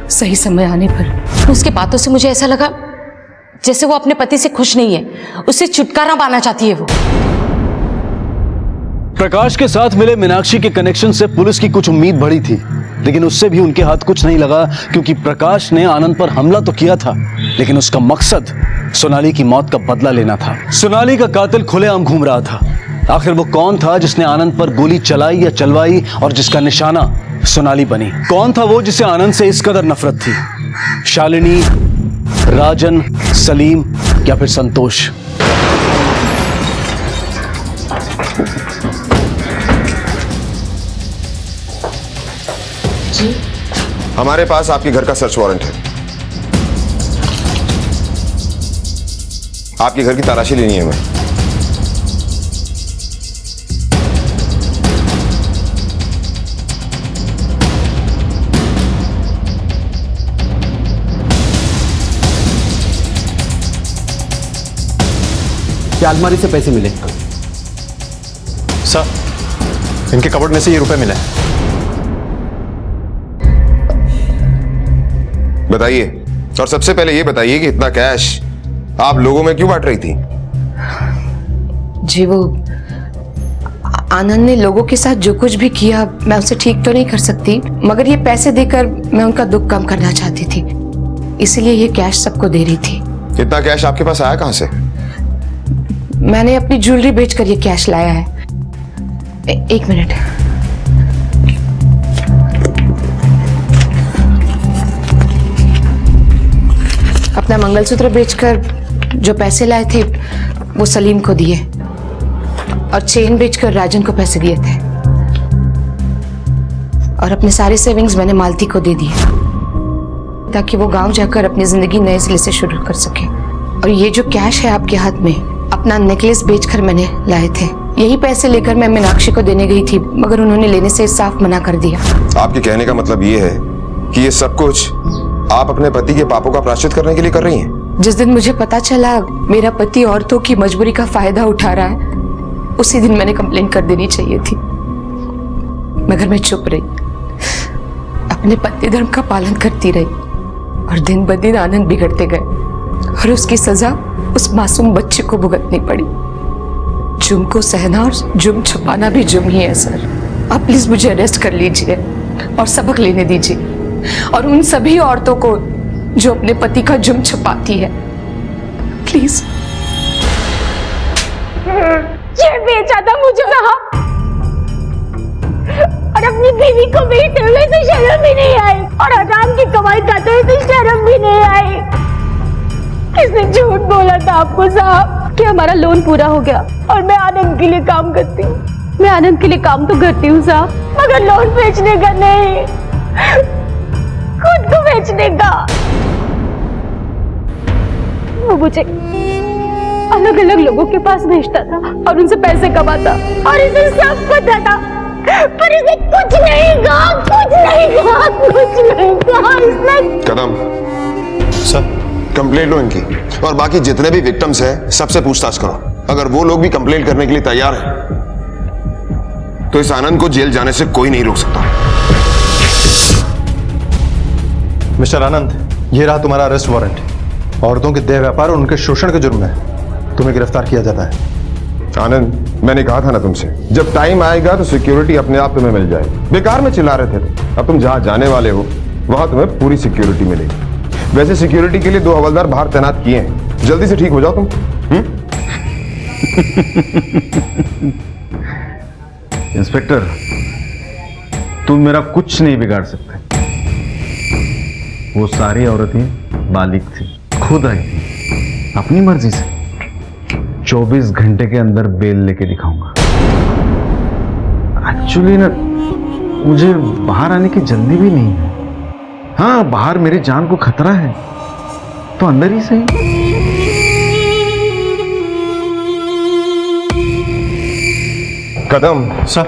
सही समय आने पर। उसके बातों से मुझे ऐसा लगा जैसे वो अपने पति से खुश नहीं है, उससे छुटकारा पाना चाहती है वो। प्रकाश के साथ मिले मीनाक्षी के कनेक्शन से पुलिस की कुछ उम्मीद बढ़ी थी, लेकिन उससे भी उनके हाथ कुछ नहीं लगा, क्योंकि प्रकाश ने आनंद पर हमला तो किया था, लेकिन उसका मकसद सोनाली की मौत का बदला लेना था। सोनाली का कातिल खुलेआम घूम रहा था। आखिर वो कौन था जिसने आनंद पर गोली चलाई या चलवाई और जिसका निशाना सोनाली बनी? कौन था वो जिसे आनंद से इस कदर नफरत थी? शालिनी, राजन, सलीम या फिर संतोष? जी? हमारे पास आपके घर का सर्च वारंट है। आपके घर की तलाशी लेनी है हमें। क्या अलमारी से पैसे मिले? सर, इनके कबर्ड में से ये रुपए मिले। बताइए, और सबसे पहले ये बताइए कि इतना कैश आप लोगों में क्यों बांट रही थी? जी वो आनंद ने लोगों के साथ जो कुछ भी किया मैं उसे ठीक तो नहीं कर सकती, मगर ये पैसे देकर मैं उनका दुख कम करना चाहती थी, इसलिए ये कैश सबको दे रही थी। इतना कैश आपके पास आया कहां से? मैंने अपनी ज्वेलरी बेचकर ये कैश लाया है। एक मिनट। अपना मंगलसूत्र बेचकर जो पैसे लाए थे वो सलीम को दिए और चेन बेचकर राजन को पैसे दिए थे, और अपने सारे सेविंग्स मैंने मालती को दे दिए ताकि वो गांव जाकर अपनी जिंदगी नए सिरे से शुरू कर सके। और ये जो कैश है आपके हाथ में, अपना नेकलेस बेचकर मैंने लाए थे। यही पैसे लेकर मैं मीनाक्षी को देने गई थी, मगर उन्होंने लेने से साफ मना कर दिया। आपके कहने का मतलब ये है कि ये सब कुछ आप अपने पति के पापों का प्रायश्चित करने के लिए कर रही हैं? जिस दिन मुझे पता चला मेरा पति औरतों की मजबूरी का फायदा उठा रहा है, उसी दिन मैंने कंप्लेन कर देनी चाहिए थी, मगर मैं चुप रही, अपने पति धर्म का पालन करती रही, और दिन ब दिन आनंद बिगड़ते गए और उसकी सजा उस मासूम बच्चे को भुगतनी पड़ी। जुर्म को सहना और जुर्म छुपाना भी जुर्म ही है सर। आप प्लीज मुझे अरेस्ट कर लीजिए और सबक लेने दीजिए, और उन सभी औरतों को जो अपने पति का जुर्म छुपाती है, प्लीज। ये बेचा था मुझे साहब, और अपनी बीवी को बेचते हुए तो शर्म भी नहीं आई, और हराम की कमाई खाते हुए तो शर्म भी नहीं आई। किसने झूठ बोला था आपको साहब कि हमारा लोन पूरा हो गया और मैं आनंद के लिए काम करती हूँ? मैं आनंद के लिए काम तो करती हूँ साहब, मगर लोन बेचने का नहीं, खुद को बेचने का। वो मुझे अलग अलग लोगों के पास भेजता था और उनसे पैसे कमाता, और इसे सब पता था, पर इसे कुछ नहीं कहा, कुछ नहीं कहा, कुछ नहीं कहा इसने। कदम सर, कंप्लेंट लो इनकी, और बाकी जितने भी विक्टिम्स हैं सबसे पूछताछ करो। अगर वो लोग भी कंप्लेंट करने के लिए तैयार हैं तो इस आनंद को जेल जाने से कोई नहीं रोक सकता। मिस्टर आनंद, ये रहा तुम्हारा अरेस्ट वारंट। औरतों के देह व्यापार और उनके शोषण के जुर्म में तुम्हें गिरफ्तार किया जाता है। आनंद, मैंने कहा था ना तुमसे, जब टाइम आएगा तो सिक्योरिटी अपने आप तुम्हें मिल जाएगी। बेकार में चिल्ला रहे थे, अब तुम जहां जाने वाले हो वहां तुम्हें पूरी सिक्योरिटी मिलेगी। वैसे सिक्योरिटी के लिए 2 हवलदार बाहर तैनात किए हैं, जल्दी से ठीक हो जाओ तुम। इंस्पेक्टर, तुम मेरा कुछ नहीं बिगाड़ सकते। वो सारी औरतें बालिग थी, खुद आई थी अपनी मर्जी से। 24 घंटे के अंदर बेल लेके दिखाऊंगा। एक्चुअली ना, मुझे बाहर आने की जल्दी भी नहीं है। हाँ, बाहर मेरी जान को खतरा है तो अंदर ही सही। कदम सर,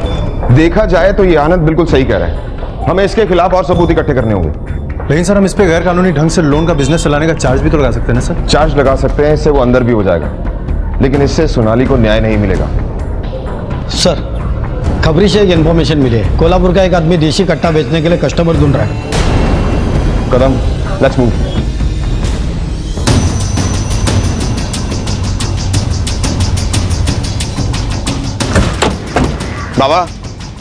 देखा जाए तो ये आनंद बिल्कुल सही कह रहा है। हमें इसके खिलाफ और सबूत इकट्ठे करने होंगे। लेकिन सर, हम इस पे गैर कानूनी ढंग से लोन का बिजनेस चलाने का चार्ज भी तो लगा सकते हैं ना सर? चार्ज लगा सकते हैं, इससे वो अंदर भी हो जाएगा, लेकिन इससे सोनाली को न्याय नहीं मिलेगा। सर, खबरी से एक इन्फॉर्मेशन मिली है, कोल्हापुर का एक आदमी देशी कट्टा बेचने के लिए कस्टमर ढूंढ रहा है। कदम, लेट्स मूव। बाबा।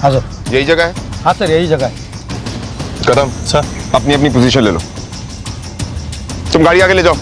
हाँ सर। यही जगह है? हाँ सर, यही जगह है। कदम सर, अपनी अपनी पोजीशन ले लो। तुम गाड़ी आगे ले जाओ।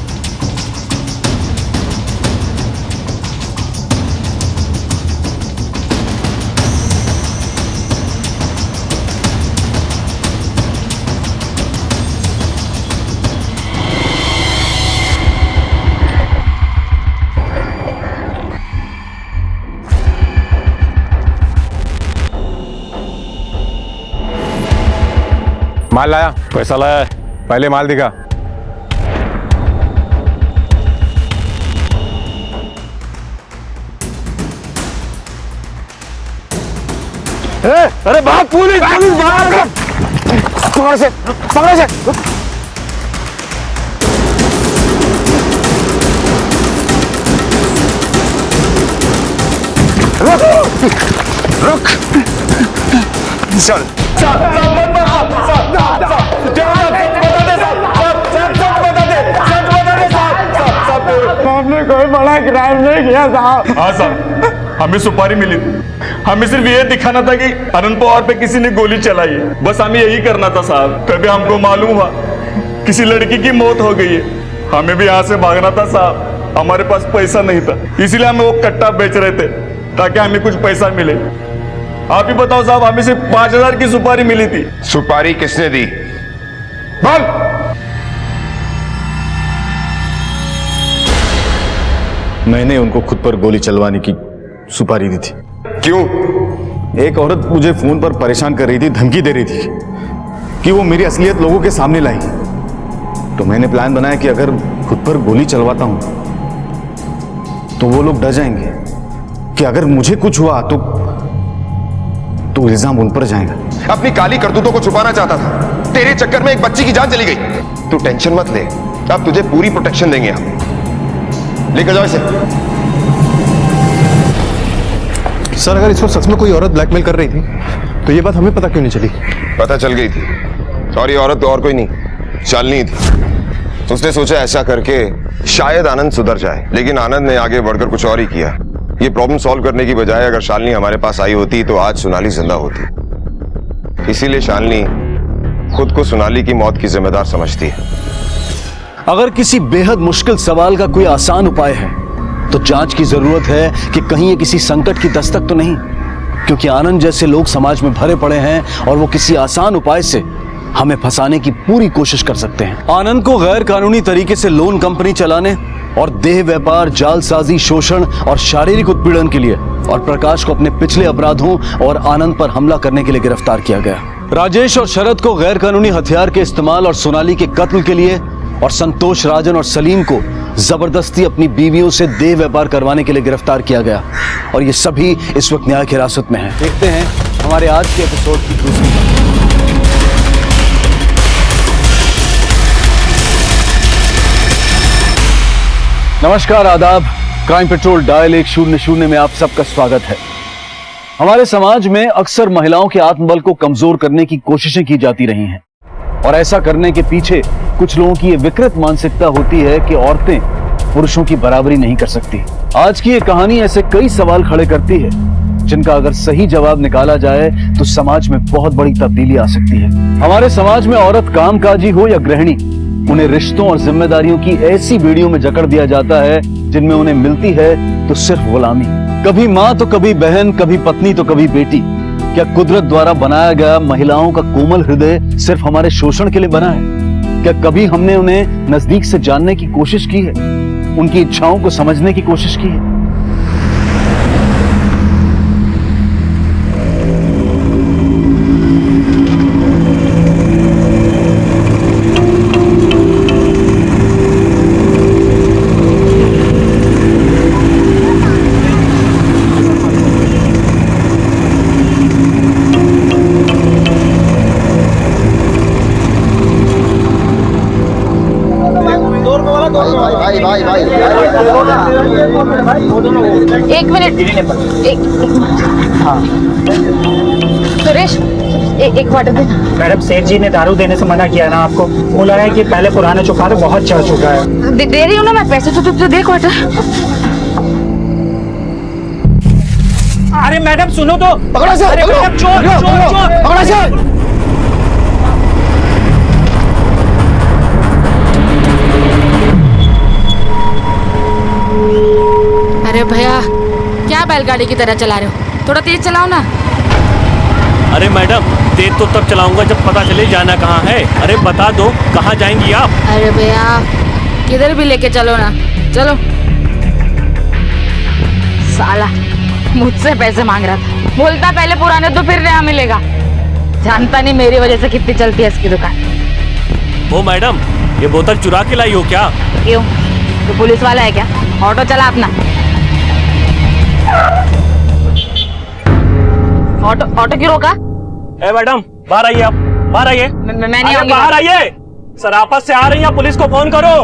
माल लाया? पैसा लाया? पहले माल दिखा। अरे भाग, पुलिस पुलिस भाग! पकड़ से, पकड़ से! रुक! चल। आपने कोई बड़ा क्राइम नहीं किया साहब। हाँ साहब, हमें सुपारी मिली थी। हमें सिर्फ ये दिखाना था कि आनंद पवार पे किसी ने गोली चलाई है, बस हमें यही करना था साहब। तभी हमको मालूम हुआ किसी लड़की की मौत हो गई है। हमें भी यहाँ से भागना था साहब, हमारे पास पैसा नहीं था, इसीलिए हम वो कट्टा बेच रहे थे ताकि हमें कुछ पैसा मिले। आप ही बताओ साहब, हमें सिर्फ 5,000 की सुपारी मिली थी। सुपारी किसने दी? बोल। मैंने उनको खुद पर गोली चलवाने की सुपारी दी थी। क्यों? एक औरत मुझे फोन पर परेशान कर रही थी, धमकी दे रही थी कि वो मेरी असलियत लोगों के सामने लाएगी। तो मैंने प्लान बनाया कि अगर खुद पर गोली चलवाता हूं तो वो लोग डर जाएंगे कि अगर मुझे कुछ हुआ तो इल्जाम उन पर जाएगा। अपनी काली करतूतों को छुपाना चाहता था, तेरे चक्कर में एक बच्ची की जान चली गई। तू टेंशन मत ले, अब तुझे पूरी प्रोटेक्शन देंगे हम। लेकर जाओ इसे। सर, अगर इसको सच में कोई औरत ब्लैकमेल कर रही थी तो ये बात हमें पता क्यों नहीं चली? पता चल गई थी, और ये औरत तो और कोई नहीं, शालिनी थी। उसने सोचा ऐसा करके शायद आनंद सुधर जाए, लेकिन आनंद ने आगे बढ़कर कुछ और ही किया। ये प्रॉब्लम सॉल्व करने की बजाय अगर शालिनी हमारे पास आई होती तो आज सोनाली जिंदा होती। इसीलिए शालिनी खुद को सोनाली की मौत की जिम्मेदार समझती है। अगर किसी बेहद मुश्किल सवाल का कोई आसान उपाय है तो जांच की जरूरत है कि कहीं ये किसी संकट की दस्तक तो नहीं, क्योंकि आनंद जैसे लोग समाज में भरे पड़े हैं और वो किसी आसान उपाय से हमें फंसाने की पूरी कोशिश कर सकते हैं। आनंद को गैर कानूनी तरीके से लोन कंपनी चलाने और देह व्यापार, जालसाजी, शोषण और शारीरिक उत्पीड़न के लिए, और प्रकाश को अपने पिछले अपराधों और आनंद पर हमला करने के लिए गिरफ्तार किया गया। राजेश और शरद को गैर कानूनी हथियार के इस्तेमाल और सोनाली के कत्ल के लिए, और संतोष, राजन और सलीम को जबरदस्ती अपनी बीवियों से देह व्यापार करवाने के लिए गिरफ्तार किया गया। और ये सभी इस वक्त न्याय की हिरासत में हैं। देखते हैं हमारे आज के एपिसोड की दूसरी। नमस्कार, आदाब। क्राइम पेट्रोल डायल 100 में आप सबका स्वागत है। हमारे समाज में अक्सर महिलाओं के आत्मबल को कमजोर करने की कोशिशें की जाती रही हैं, और ऐसा करने के पीछे कुछ लोगों की ये विकृत मानसिकता होती है कि औरतें पुरुषों की बराबरी नहीं कर सकती। आज की ये कहानी ऐसे कई सवाल खड़े करती है जिनका अगर सही जवाब निकाला जाए तो समाज में बहुत बड़ी तब्दीली आ सकती है। हमारे समाज में औरत कामकाजी हो या गृहिणी, उन्हें रिश्तों और जिम्मेदारियों की ऐसी बेड़ियों में जकड़ दिया जाता है जिनमें उन्हें मिलती है तो सिर्फ गुलामी। कभी माँ तो कभी बहन, कभी पत्नी तो कभी बेटी। क्या कुदरत द्वारा बनाया गया महिलाओं का कोमल हृदय सिर्फ हमारे शोषण के लिए बना है? क्या कभी हमने उन्हें नजदीक से जानने की कोशिश की है, उनकी इच्छाओं को समझने की कोशिश की है? एक मिनट, सुरेश एक वाटर दे। मैडम, सेठ जी ने दारू देने से मना किया ना आपको, बोला है कि पहले पुराने चुका दो, बहुत चढ़ चुका है। दे रही हूँ ना मैं पैसे, तो देख वाटर। अरे मैडम सुनो तो। पकड़ो से, अरे पकड़ो, मैडम चोर पकड़ो, चोर पकड़ो, चोर। पकड़ो से। अरे भैया क्या बैलगाड़ी की तरह चला रहे हो, थोड़ा तेज चलाओ ना। अरे मैडम तेज तो तब चलाऊंगा जब पता चले जाना कहाँ है। अरे बता दो कहाँ जाएंगी आप? अरे भैया किधर भी लेके चलो ना, चलो। साला मुझसे पैसे मांग रहा था, बोलता पहले पुराने तो फिर नया मिलेगा। जानता नहीं मेरी वजह से कितनी चलती है इसकी दुकान। ओ मैडम ये बोतल चुरा के लाई हो क्या? क्यों, तो पुलिस वाला है क्या? ऑटो चला अपना। ऑटो क्यों रोका? ए मैडम बाहर आइए, आप बाहर आइए। मैं नहीं अरे आऊंगी। बाहर आइए, सराफत से आ रही हैं, पुलिस को फोन करो।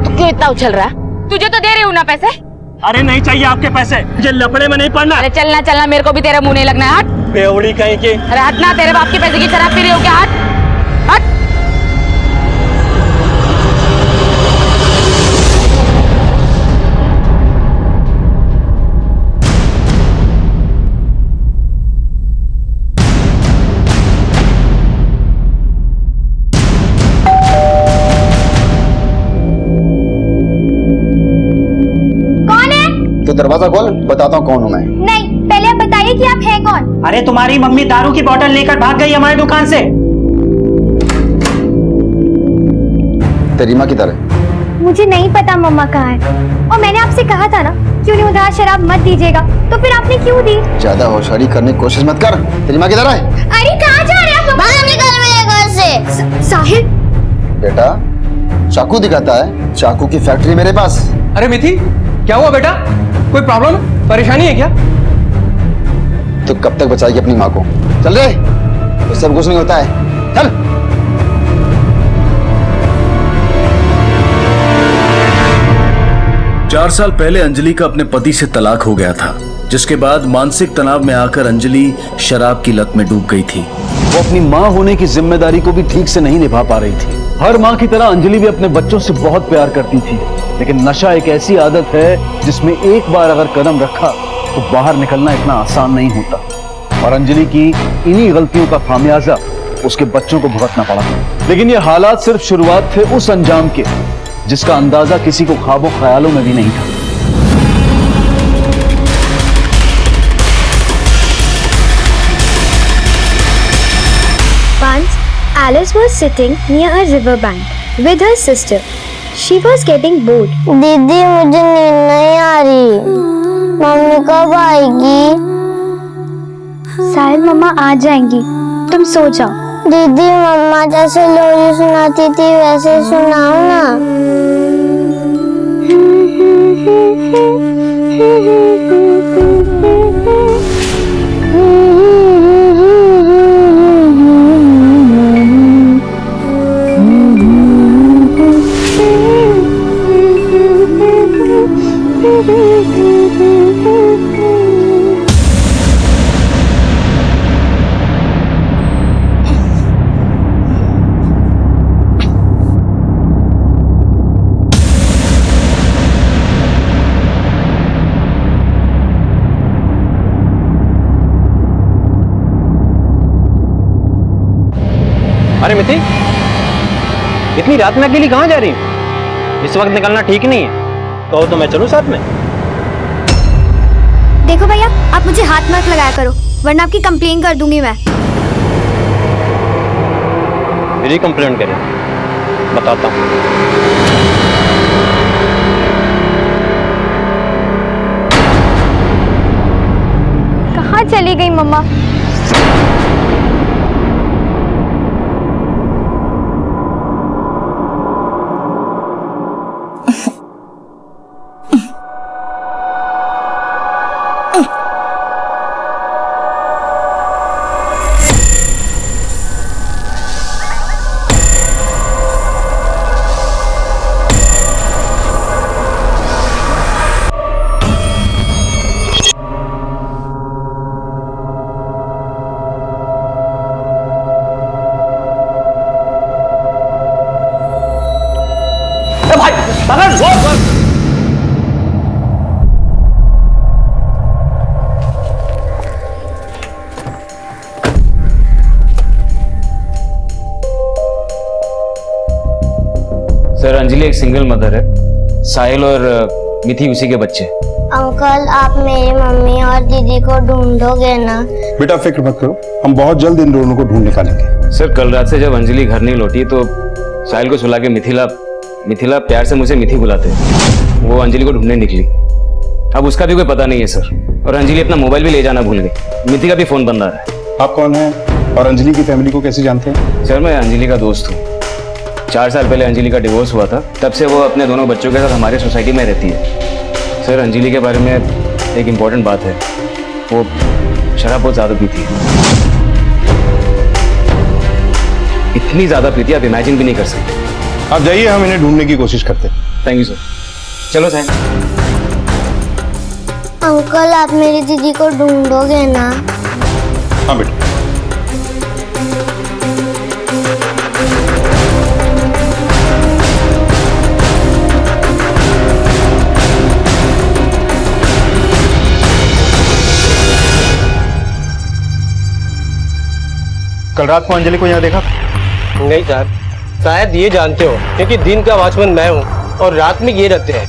तू क्यों इतना उछल रहा है? तुझे तो दे रही हूँ ना पैसे। अरे नहीं चाहिए आपके पैसे, मुझे लफड़े में नहीं पड़ना। अरे चलना चलना, मेरे को भी तेरा मुंह नहीं लगना है। हट बेवड़ी कहीं की। अरे हट ना, तेरे बाप के पैसे की शराब पी रही हो क्या? हट हट। तो दरवाजा खोल, बताता हूँ कौन हूँ मैं। नहीं, पहले आप बताइए कि आप हैं कौन। अरे तुम्हारी मम्मी दारू की बोतल लेकर भाग गई हमारी दुकान से। तेरी माँ किधर है? मुझे नहीं पता मम्मा कहाँ है, और मैंने आपसे कहा था ना कि उन्हें उधार शराब मत दीजिएगा, तो फिर आपने क्यों दी? ज्यादा होशियारी करने की कोशिश मत कर। तेरी माँ किधर है? अरे कहाँ जा रहे हैं आप? बाहर निकल मेरे घर से। साहिल बेटा चाकू दिखाता है, चाकू की फैक्ट्री मेरे पास। अरे मिथि क्या हुआ बेटा, कोई प्रॉब्लम, परेशानी है क्या? तो कब तक बचाएगी अपनी माँ को? चल रे, तो सब कुछ नहीं होता है, चल। चार साल पहले अंजलि का अपने पति से तलाक हो गया था, जिसके बाद मानसिक तनाव में आकर अंजलि शराब की लत में डूब गई थी। वो अपनी माँ होने की जिम्मेदारी को भी ठीक से नहीं निभा पा रही थी। हर माँ की तरह अंजलि भी अपने बच्चों से बहुत प्यार करती थी, लेकिन नशा एक ऐसी आदत है जिसमें एक बार अगर कदम रखा तो बाहर निकलना इतना आसान नहीं होता। और अंजलि की इन्हीं गलतियों का खामियाजा उसके बच्चों को भुगतना पड़ा। लेकिन ये हालात सिर्फ शुरुआत थे उस अंजाम के जिसका अंदाजा किसी को ख्वाबों ख्यालों में भी नहीं था। Once, Alice was sitting near a river bank with her sister. She was getting bored. दीदी मुझे नींद नहीं आ रही, मम्मी कब आएगी? शायद मम्मा आ जाएंगी, तुम सो जाओ। दीदी मम्मा जैसे लोरी सुनाती थी वैसे सुनाओ ना। अरे मिथि इतनी रात में अकेली कहाँ जा रही हूँ? इस वक्त निकलना ठीक नहीं है, तो मैं चलूं साथ में? देखो भैया, आप मुझे हाथ मत लगाया करो, वरना आपकी कंप्लेन कर दूंगी मैं। मेरी कंप्लेंट करें? बताता हूँ। कहाँ चली गई मम्मा? सर अंजलि एक सिंगल मदर है, साहिल और मिथि उसी के बच्चे। अंकल आप मेरी मम्मी और दीदी को ढूंढोगे ना? बेटा फिक्र मत करो, हम बहुत जल्द इन दोनों को ढूंढ निकालेंगे। सर कल रात से जब अंजलि घर नहीं लौटी तो साहिल को सुला के मिथिला प्यार से मुझे मिथि बुलाते, वो अंजलि को ढूंढने निकली। अब उसका भी कोई पता नहीं है सर, और अंजलि अपना मोबाइल भी ले जाना भूल गई। मिथि का भी फोन बंद आ रहा है। आप कौन हैं और अंजलि की फैमिली को कैसे जानते हैं? सर मैं अंजलि का दोस्त हूँ। 4 साल पहले अंजलि का डिवोर्स हुआ था, तब से वो अपने दोनों बच्चों के साथ हमारे सोसाइटी में रहती है। सर अंजलि के बारे में एक इम्पोर्टेंट बात है, वो शराब बहुत ज़्यादा पीती है। इतनी ज़्यादा पीती है आप इमेजिन भी नहीं कर सकते। आप जाइए, हम इन्हें ढूंढने की कोशिश करते हैं। Thank you sir. चलो साहब। अंकल आप मेरी दीदी को ढूंढोगे ना? हाँ बेटा। कल रात को अंजलि को यहाँ देखा? नहीं साहब, शायद ये जानते हो क्योंकि दिन का वॉचमैन मैं हूँ और रात में ये रहते हैं।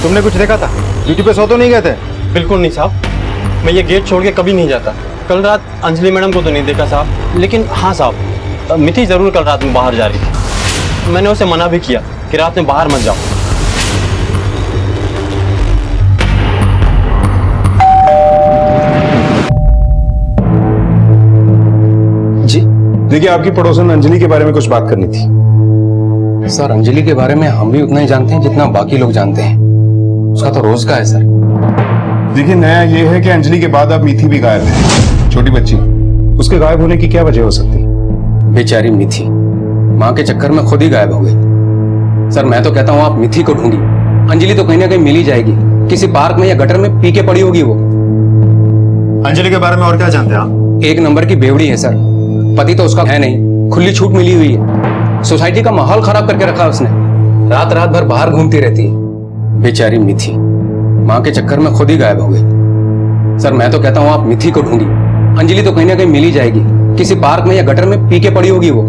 तुमने कुछ देखा था? ड्यूटी पे सो तो नहीं गए थे? बिल्कुल नहीं साहब, मैं ये गेट छोड़ के कभी नहीं जाता। कल रात अंजलि मैडम को तो नहीं देखा साहब, लेकिन हाँ साहब मिथि जरूर कल रात में बाहर जा रही थी। मैंने उसे मना भी किया कि रात में बाहर मत जाओ। जी देखिए, आपकी पड़ोसन अंजलि के बारे में कुछ बात करनी थी। सर अंजलि के बारे में हम भी उतना ही जानते हैं जितना बाकी लोग जानते हैं। उसका तो रोज का है सर। देखिए नया ये है कि अंजलि के बाद अब मिथि भी गायब है। छोटी बच्ची, उसके गायब होने की क्या वजह हो सकती? बेचारी मिथि माँ के चक्कर में खुद ही गायब हो गई। सर मैं तो कहता हूँ आप मिथि को ढूंढिए। अंजलि तो कहीं ना कहीं मिल ही जाएगी, किसी पार्क में या गटर में पी के पड़ी होगी वो। अंजलि के बारे में और क्या जानते हैं आप? एक नंबर की बेवड़ी है सर, पति तो उसका है नहीं, खुली छूट मिली हुई है। सोसाइटी का माहौल खराब करके रखा उसने, रात रात भर बाहर घूमती रहती है। बेचारी मिथि माँ के चक्कर में खुद ही गायब हो गई। सर मैं तो कहता हूँ आप मिथि को ढूंढिए। अंजलि तो कहीं ना कहीं मिल ही जाएगी, किसी पार्क में या गटर में पी के पड़ी होगी वो।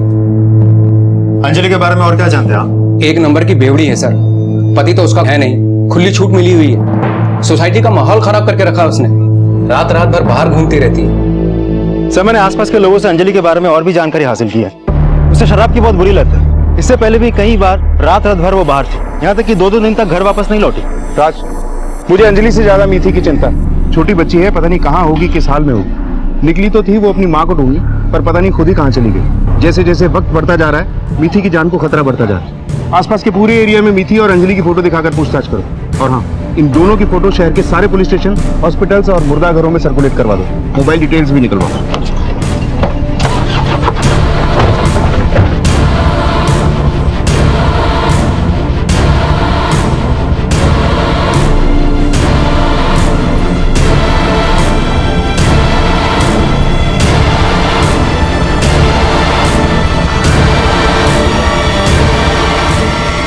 अंजलि के बारे में और क्या जानते हैं आप? एक नंबर की बेवड़ी है सर, पति तो उसका है नहीं, खुली छूट मिली हुई है। सोसाइटी का माहौल खराब करके रखा उसने, रात रात भर बाहर घूमती रहती है। सर मैंने आसपास के लोगों से अंजलि के बारे में और भी जानकारी हासिल की है। उसे शराब की बहुत बुरी लत है। इससे पहले भी कई बार रात रात भर वो बाहर थी, यहाँ तक कि 2-2 दिन तक घर वापस नहीं लौटी। राज, मुझे अंजलि से ज्यादा मिथि की चिंता। छोटी बच्ची है, पता नहीं कहाँ होगी, किस हाल में होगी। निकली तो थी वो अपनी माँ को ढूंढने, पर पता नहीं खुद ही कहाँ चली गई। जैसे जैसे वक्त बढ़ता जा रहा है, मिथि की जान को खतरा बढ़ता जा रहा है। आसपास के पूरे एरिया में मिथि और अंजलि की फोटो दिखाकर पूछताछ करो। और हाँ, इन दोनों की फोटो शहर के सारे पुलिस स्टेशन, हॉस्पिटल्स और मुर्दाघरों में सर्कुलेट करवा दो। मोबाइल डिटेल्स भी निकलवाओ।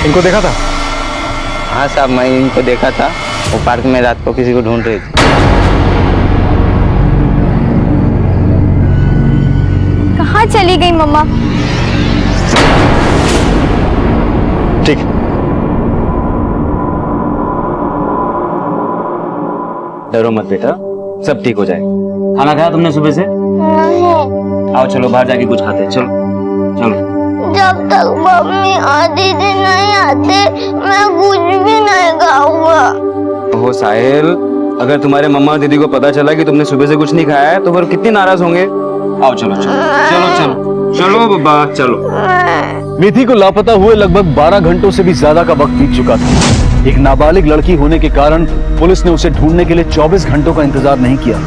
इनको देखा था? हाँ साहब मैं इनको देखा था, वो पार्क में रात को किसी को ढूंढ रही थी। कहाँ चली गई मम्मा? ठीक। डरो मत बेटा, सब ठीक हो जाएगा। खाना खाया तुमने सुबह से? नहीं। आओ चलो बाहर जाके कुछ खाते हैं। चलो चलो। जब तक मम्मी और दीदी नहीं आते मैं कुछ भी नहीं खाऊंगा। ओहो साहिल, अगर तुम्हारे मम्मा और दीदी को पता चला कि तुमने सुबह से कुछ नहीं खाया है तो फिर कितने नाराज होंगे। आओ चलो चलो चलो चलो चलो बाबा चलो। मिथि को लापता हुए लगभग 12 घंटों से भी ज्यादा का वक्त बीत चुका था। एक नाबालिग लड़की होने के कारण पुलिस ने उसे ढूंढने के लिए 24 घंटों का इंतजार नहीं किया,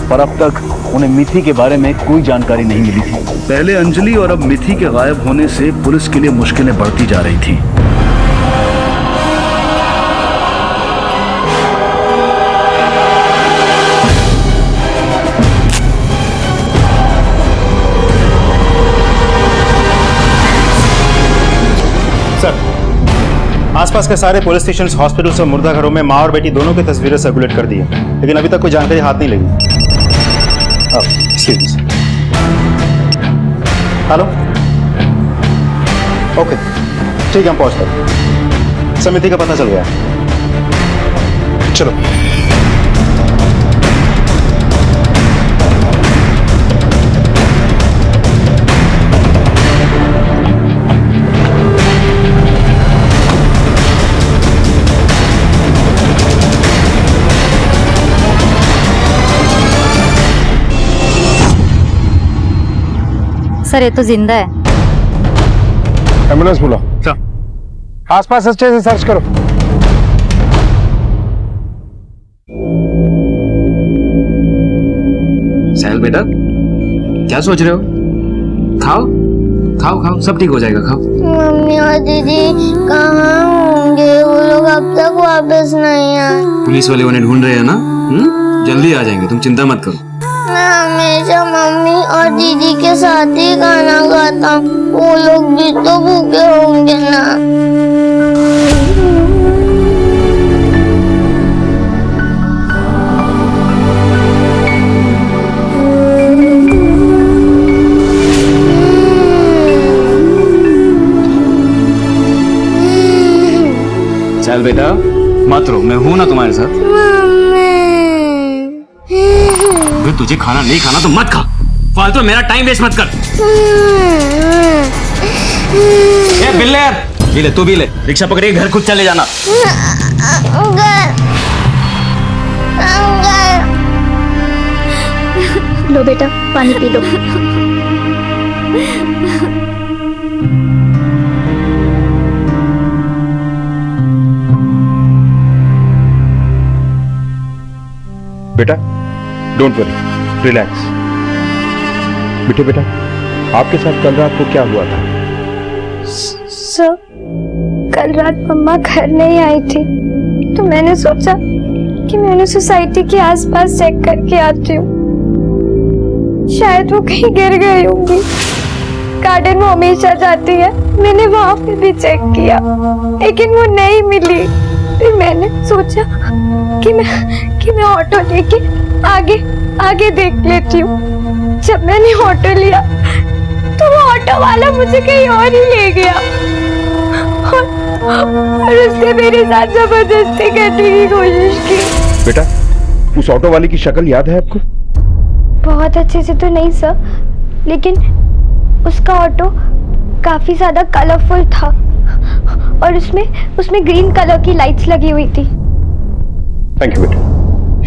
पर अब तक उन्हें मिथि के बारे में कोई जानकारी नहीं मिली थी। पहले अंजलि और अब मिथि के गायब होने से पुलिस के लिए मुश्किलें बढ़ती जा रही थी। सर, आसपास के सारे पुलिस स्टेशन, हॉस्पिटल्स और मुर्दाघरों में माँ और बेटी दोनों की तस्वीरें सर्कुलेट कर दी है, लेकिन अभी तक कोई जानकारी हाथ नहीं लगी। हेलो, ओके, ठीक है, हम पहुंचते हैं। समिति का पता चल गया। चलो। सर, ये तो जिंदा है। एम्बुलेंस बुलाओ। आसपास अच्छे से सर्च करो। साहिल बेटा, क्या सोच रहे हो? खाओ खाओ खाओ, सब ठीक हो जाएगा, खाओ। मम्मी और दीदी कहाँ होंगे? वो लोग अब तक वापस नहीं आए। पुलिस वाले उन्हें ढूंढ रहे हैं ना। जल्दी आ जाएंगे, तुम चिंता मत करो। मैं हमेशा मम्मी और दीदी के साथ ही खाना खाता हूँ। वो लोग भी तो भूखे होंगे ना। चल बेटा, मत रो, मैं हूं ना तुम्हारे साथ। अगर तुझे खाना नहीं खाना तो मत खा, फालतू मेरा टाइम वेस्ट मत कर। ए बिल्ले, भी ले, तू भी ले, रिक्शा पकड़े घर खुद चले जाना। लो बेटा, पानी पी लो। बेटा, डोंट वरी, रिलैक्स। बेटे बेटा, आपके साथ कल रात को क्या हुआ था? सर, कल रात मम्मा घर नहीं आई थी, तो मैंने सोचा कि मैं उन्हें सोसाइटी के आसपास चेक करके आती हूँ। शायद वो कहीं गिर गई होंगी। गार्डन में हमेशा जाती है, मैंने वहां पे भी चेक किया, लेकिन वो नहीं मिली। फिर मैंने सोचा कि मैं ऑटो लेके आगे देख लेती हूँ। जब मैंने ऑटो लिया तो वो ऑटो वाला मुझे कहीं और ही ले गया और उसने मेरे साथ जबरदस्ती करने की कोशिश की। बेटा, उस ऑटो वाले की शक्ल याद है आपको? बहुत अच्छे से तो नहीं सर, लेकिन उसका ऑटो काफी ज्यादा कलरफुल था और उसमें ग्रीन कलर की लाइट्स लगी हुई थी। थैंक यू बेटा।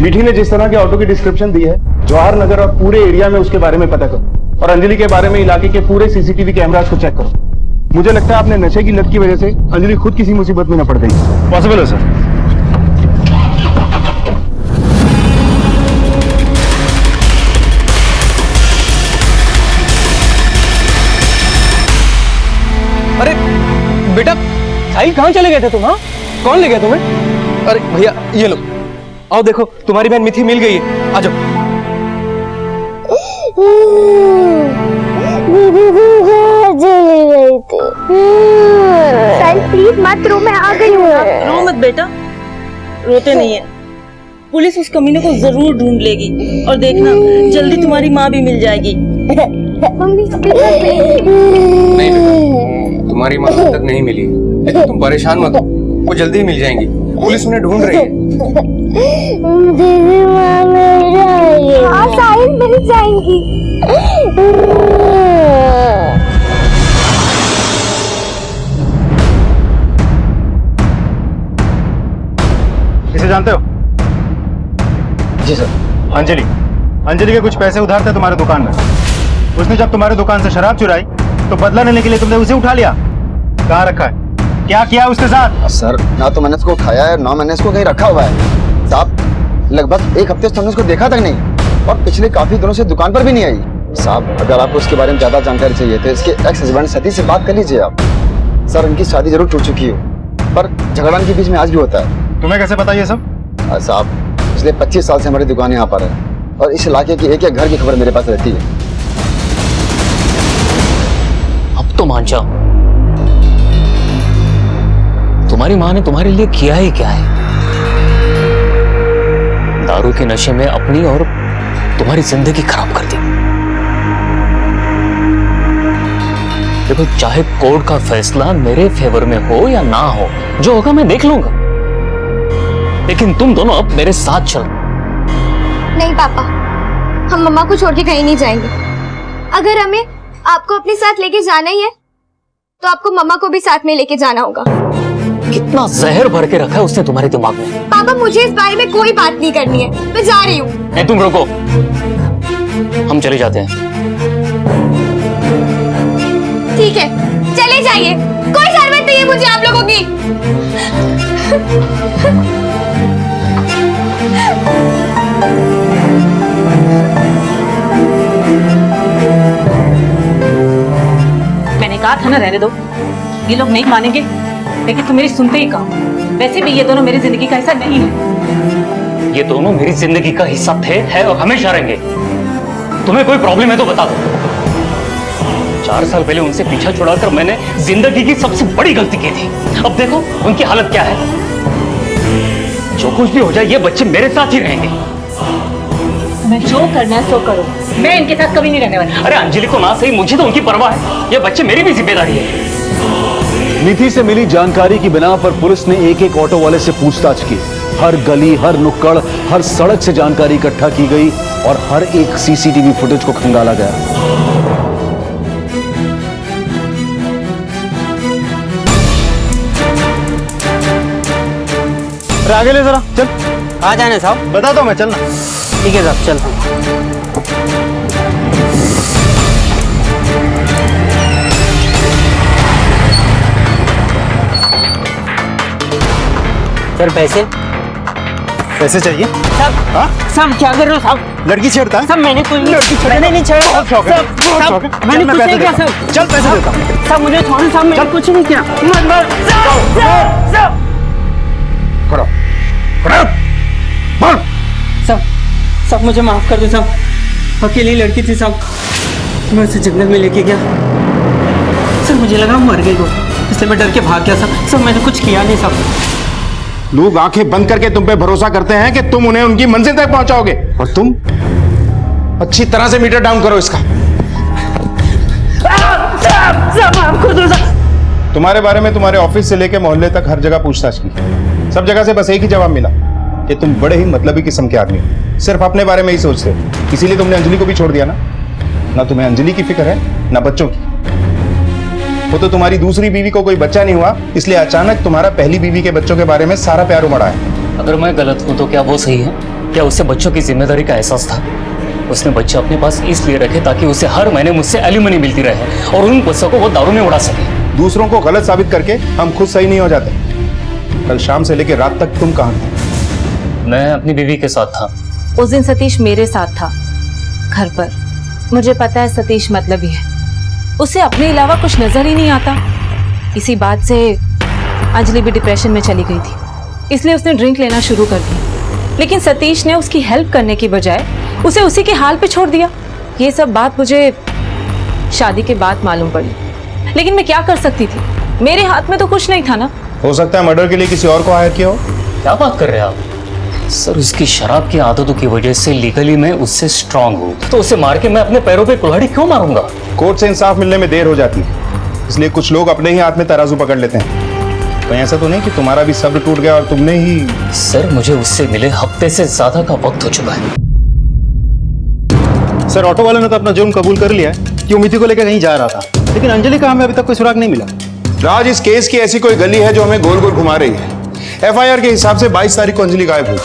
मीठी ने जिस तरह के ऑटो की डिस्क्रिप्शन दी है, जवाहर नगर और पूरे एरिया में उसके बारे में पता करो और अंजलि के बारे में इलाके के पूरे सीसीटीवी कैमरास को चेक करो। मुझे लगता है आपने नशे की लत की वजह से अंजलि खुद किसी मुसीबत में न पड़ गई। पॉसिबल है सर। अरे बेटा, साहिल कहाँ चले गए थे तुम? हाँ, कौन ले गया तुम्हें? अरे भैया, ये लो, आओ देखो, तुम्हारी बहन मिथि मिल गई है, आ जाओ। चली गई थी। साहिल प्लीज मत रो, मैं आ गई हूँ। रो मत बेटा, रोते नहीं है। पुलिस उस कमीने को जरूर ढूंढ लेगी और देखना जल्दी तुम्हारी माँ भी मिल जाएगी। मम्मी नहीं बेटा, तुम्हारी माँ अब तक नहीं मिली, लेकिन तुम परेशान मत हो, वो जल्दी ही मिल जाएंगी। पुलिस उन्हें ढूंढ रही है। दीदी माँ मिल जाएगी। हाँ साहिल, मिल जाएंगी। इसे जानते हो? जी सर। अंजलि के कुछ पैसे उधार थे तुम्हारे दुकान में। उसने जब तुम्हारे दुकान से शराब चुराई तो बदला लेने के लिए तुमने उसे उठा लिया। कहाँ रखा है? क्या किया उसके साथ? सर, ना तो मैंने उसको उठाया है, ना मैंने इसको कहीं रखा हुआ है। साहब, लगभग एक हफ्ते से हमने उसको देखा तक नहीं और पिछले काफी दिनों से दुकान पर भी नहीं आई। साहब, अगर आपको उसके बारे में ज्यादा जानकारी चाहिए तो इसके एक्स हस्बैंड सतीश से बात कर लीजिए आप। सर, उनकी शादी जरूर टूट चुकी हो, पर झगड़ा के बीच में आज भी होता है। तुम्हें कैसे पता ये सब? साहब, पिछले 25 साल से हमारी दुकान यहाँ पर है और इस इलाके की एक एक घर की खबर मेरे पास रहती है। अब तो मान जाओ, तुम्हारी माँ ने तुम्हारे लिए किया ही क्या है? दारू के नशे में अपनी और तुम्हारी जिंदगी खराब कर दी। देखो, चाहे कोर्ट का फैसला मेरे फेवर में हो या ना हो, जो होगा मैं देख लूंगा, लेकिन तुम दोनों अब मेरे साथ चलो। नहीं पापा, हम मम्मा को छोड़ के कहीं नहीं जाएंगे। अगर हमें आपको अपने साथ लेके जाना ही है तो आपको मम्मा को भी साथ में लेके जाना होगा। कितना जहर भर के रखा है उसने तुम्हारे दिमाग में। पापा मुझे इस बारे में कोई बात नहीं करनी है, मैं जा रही हूँ। नहीं, तुम रुको, हम चले जाते हैं। ठीक है, चले जाइए, कोई जरूरत नहीं है मुझे आप लोगों की। मैंने कहा था ना रहने दो, ये लोग नहीं मानेंगे, लेकिन तुम मेरी सुनते ही कहा। वैसे भी ये दोनों मेरी जिंदगी का हिस्सा नहीं है। ये दोनों मेरी जिंदगी का हिस्सा थे, है और हमेशा रहेंगे। तुम्हें कोई प्रॉब्लम है तो बता दो। 4 साल पहले उनसे पीछा छुड़ाकर मैंने जिंदगी की सबसे बड़ी गलती की थी। अब देखो उनकी हालत क्या है। जो कुछ भी हो जाए, ये बच्चे मेरे साथ ही रहेंगे। मैं जो करना है सो करो, मैं इनके साथ कभी नहीं रहने वाली। अरे अंजलि को ना सही, मुझे तो उनकी परवाह है। ये बच्चे मेरी भी जिम्मेदारी है। निधि से मिली जानकारी की बिना पर पुलिस ने एक एक ऑटो वाले से पूछताछ की। हर गली, हर नुक्कड़, हर सड़क से जानकारी इकट्ठा की गई और हर एक सीसीटीवी फुटेज को खंगाला गया। आगे ले जरा, चल। कहाँ जाना है साहब? बताता हूँ मैं, चलना। ठीक है साहब, चलता हूँ। सर पैसे पैसे चाहिए? साहब क्या कर रहे हो साहब? लड़की छेड़ता है? साहब मैंने कोई मैंने नहीं छेड़ा। बहुत शौक है, बहुत शौक है। मैंने चल, मैं कुछ नहीं पैसे किया देता सर। हूँ। चल पैसे देता हूँ। साहब मुझे छोड़ो साहब, मैंने कुछ नहीं किया। खड़ा खड़ा बोल। साहब मुझे माफ कर दो साहब, अकेली लड़की थी साहब, मैं उसे जंगल में लेके गया। सर मुझे लगा मर गई वो, इसलिए मैं डर के भाग गया साहब। सर मैंने कुछ किया नहीं साहब। लोग आंखें बंद करके तुम पे भरोसा करते हैं कि तुम उन्हें उनकी मंजिल तक पहुंचाओगे, और तुम अच्छी तरह से मीटर डाउन करो इसका। तुम्हारे बारे में तुम्हारे ऑफिस से लेकर मोहल्ले तक हर जगह पूछताछ की। सब जगह से बस एक ही जवाब मिला कि तुम बड़े ही मतलबी किस्म के आदमी हो, सिर्फ अपने बारे में ही सोचते हो। इसीलिए तुमने अंजलि को भी छोड़ दिया ना तुम्हें अंजलि की फिक्र है ना बच्चों की। वो तो तुम्हारी दूसरी बीवी को कोई बच्चा नहीं हुआ, इसलिए अचानक तुम्हारा पहली बीवी के बच्चों के बारे में सारा प्यार उमड़ा है। अगर मैं गलत हूं तो क्या वो सही है? क्या उससे बच्चों की जिम्मेदारी का एहसास था? उसने बच्चे अपने पास इसलिए रखे ताकि उसे हर महीने मुझसे एलिमनी मिलती रहे और उन पैसों को वो दारू में उड़ा सके। दूसरों को गलत साबित करके हम खुद सही नहीं हो जाते। कल शाम से लेकर रात तक तुम कहाँ थे? मैं अपनी बीवी के साथ था। उस दिन सतीश मेरे साथ था घर पर। मुझे पता है सतीश मतलबी है, उसे अपने अलावा कुछ नजर ही नहीं आता। इसी बात से अंजलि भी डिप्रेशन में चली गई थी, इसलिए उसने ड्रिंक लेना शुरू कर दी। लेकिन सतीश ने उसकी हेल्प करने की बजाय उसे उसी के हाल पे छोड़ दिया। ये सब बात मुझे शादी के बाद मालूम पड़ी, लेकिन मैं क्या कर सकती थी? मेरे हाथ में तो कुछ नहीं था ना। हो सकता है मर्डर के लिए किसी और को हायर किया हो। क्या बात कर रहे हैं आप? सर उसकी शराब की आदतों की वजह से लीगली मैं उससे स्ट्रांग हूँ, तो उसे मार के मैं अपने पैरों पे कुल्हाड़ी क्यों मारूंगा? कोर्ट से इंसाफ मिलने में देर हो जाती है, इसलिए कुछ लोग अपने ही हाथ में तराजू पकड़ लेते हैं। कहीं ऐसा तो नहीं कि तुम्हारा भी सब्र टूट गया और तुमने ही? सर मुझे उससे मिले हफ्ते से ज्यादा का वक्त हो चुका है। सर ऑटो वाले ने तो अपना जुर्म कबूल कर लिया है कि वो मिथि को लेकर कहीं जा रहा था, लेकिन अंजलि का हमें अभी तक कोई सुराग नहीं मिला। राज, इस केस की ऐसी कोई गली है जो हमें गोल गोल घुमा रही है। एफआईआर के हिसाब से 22 तारीख को अंजलि गायब हुई,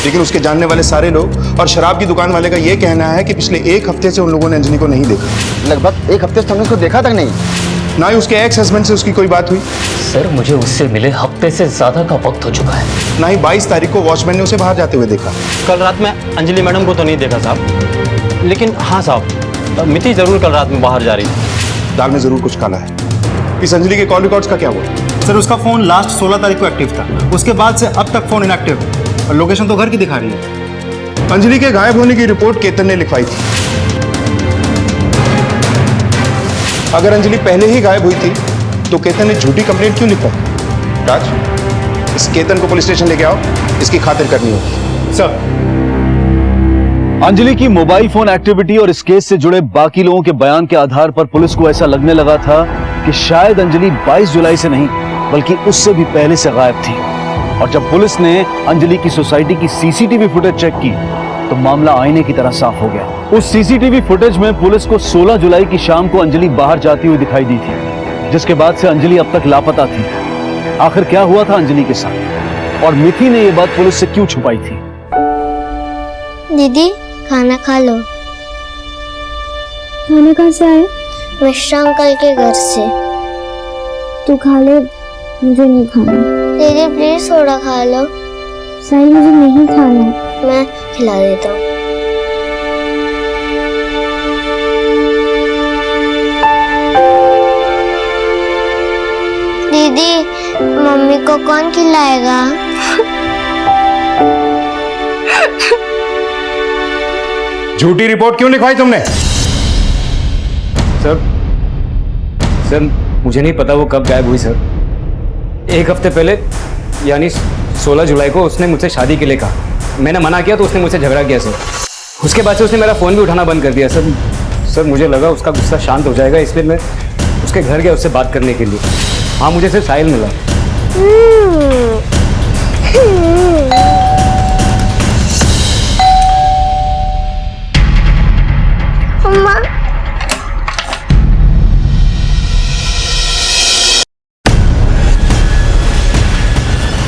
लेकिन उसके जानने वाले सारे लोग और शराब की दुकान वाले का यह कहना है कि पिछले 1 हफ्ते से उन लोगों ने अंजलि को नहीं देखा। लगभग 1 हफ्ते से हमने उसको देखा तक नहीं। ना ही उसके एक्स हस्बैंड से उसकी कोई बात हुई। सर मुझे उससे मिले हफ्ते से ज्यादा का वक्त हो चुका है। ना ही 22 तारीख को वॉचमैन ने उसे बाहर जाते हुए देखा। कल रात में अंजलि मैडम को तो नहीं देखा साहब, लेकिन हाँ साहब, मिथि जरूर कल रात में बाहर जा रही थी। दाग ने जरूर कुछ काला है। इस अंजलि के कॉल रिकॉर्ड्स का क्या हुआ? सर उसका फोन लास्ट 16 तारीख को एक्टिव था, उसके बाद से अब तक फोन इनएक्टिव है और लोकेशन तो घर की दिखा रही है। अंजलि के गायब होने की रिपोर्ट केतन ने लिखवाई थी। अगर अंजलि पहले ही गायब हुई थी तो केतन ने झूठी कंप्लेंट क्यों लिखवाई? राज, इस केतन को पुलिस स्टेशन लेके आओ, इसकी खातिर करनी होगी। सर अंजलि की मोबाइल फोन एक्टिविटी और इस केस से जुड़े बाकी लोगों के बयान के आधार पर पुलिस को ऐसा लगने लगा था कि शायद अंजलि 22 जुलाई से नहीं बल्कि उससे भी पहले से गायब थी। और जब पुलिस ने अंजलि की सोसाइटी की सीसीटीवी फुटेज चेक की तो मामला आईने की तरह साफ हो गया। उस सीसीटीवी फुटेज में पुलिस को 16 जुलाई की शाम को अंजलि बाहर जाती हुई दिखाई दी थी, जिसके बाद से अंजलि अब तक लापता थी। आखिर क्या हुआ था अंजलि के साथ और मिथि ने यह बात पुलिस से क्यों छुपाई थी? दीदी खाना खा लो। खाना कहाँ से आया? मिश्रा अंकल के घर से। तू खा ले, मुझे नहीं खाना। दीदी प्लीज थोड़ा खा लो। साहिल मुझे नहीं खाना। मैं खिला देता हूँ। दीदी मम्मी को कौन खिलाएगा? झूठी रिपोर्ट क्यों लिखवाई तुमने? सर मुझे नहीं पता वो कब गायब हुई सर। एक हफ्ते पहले यानी 16 जुलाई को उसने मुझसे शादी के लिए कहा। मैंने मना किया तो उसने मुझसे झगड़ा किया सर। उसके बाद से उसने मेरा फ़ोन भी उठाना बंद कर दिया सर। मुझे लगा उसका गुस्सा शांत हो जाएगा, इसलिए मैं उसके घर गया उससे बात करने के लिए। हाँ, मुझे सिर्फ साहिल मिला।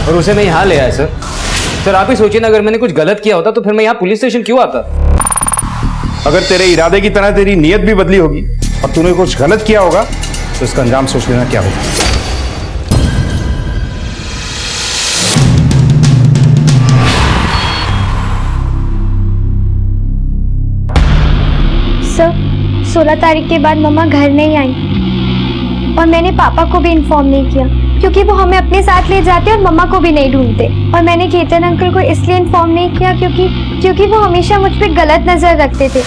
और उसे मैं यहाँ ले आया सर आप ही सोचिए ना, अगर मैंने कुछ गलत किया होता तो फिर मैं यहाँ पुलिस स्टेशन क्यों आता? अगर तेरे इरादे की तरह तेरी नीयत भी बदली होगी और तूने कुछ गलत किया होगा तो इसका अंजाम सोच लेना क्या होगा। सर 16 तारीख के बाद मम्मा घर नहीं आई और मैंने पापा को भी इन्फॉर्म नहीं किया क्योंकि वो हमें अपने साथ ले जाते और मम्मा को भी नहीं ढूंढते। और मैंने केतन अंकल को इसलिए इन्फॉर्म नहीं किया क्योंकि वो हमेशा मुझ पे गलत नजर रखते थे।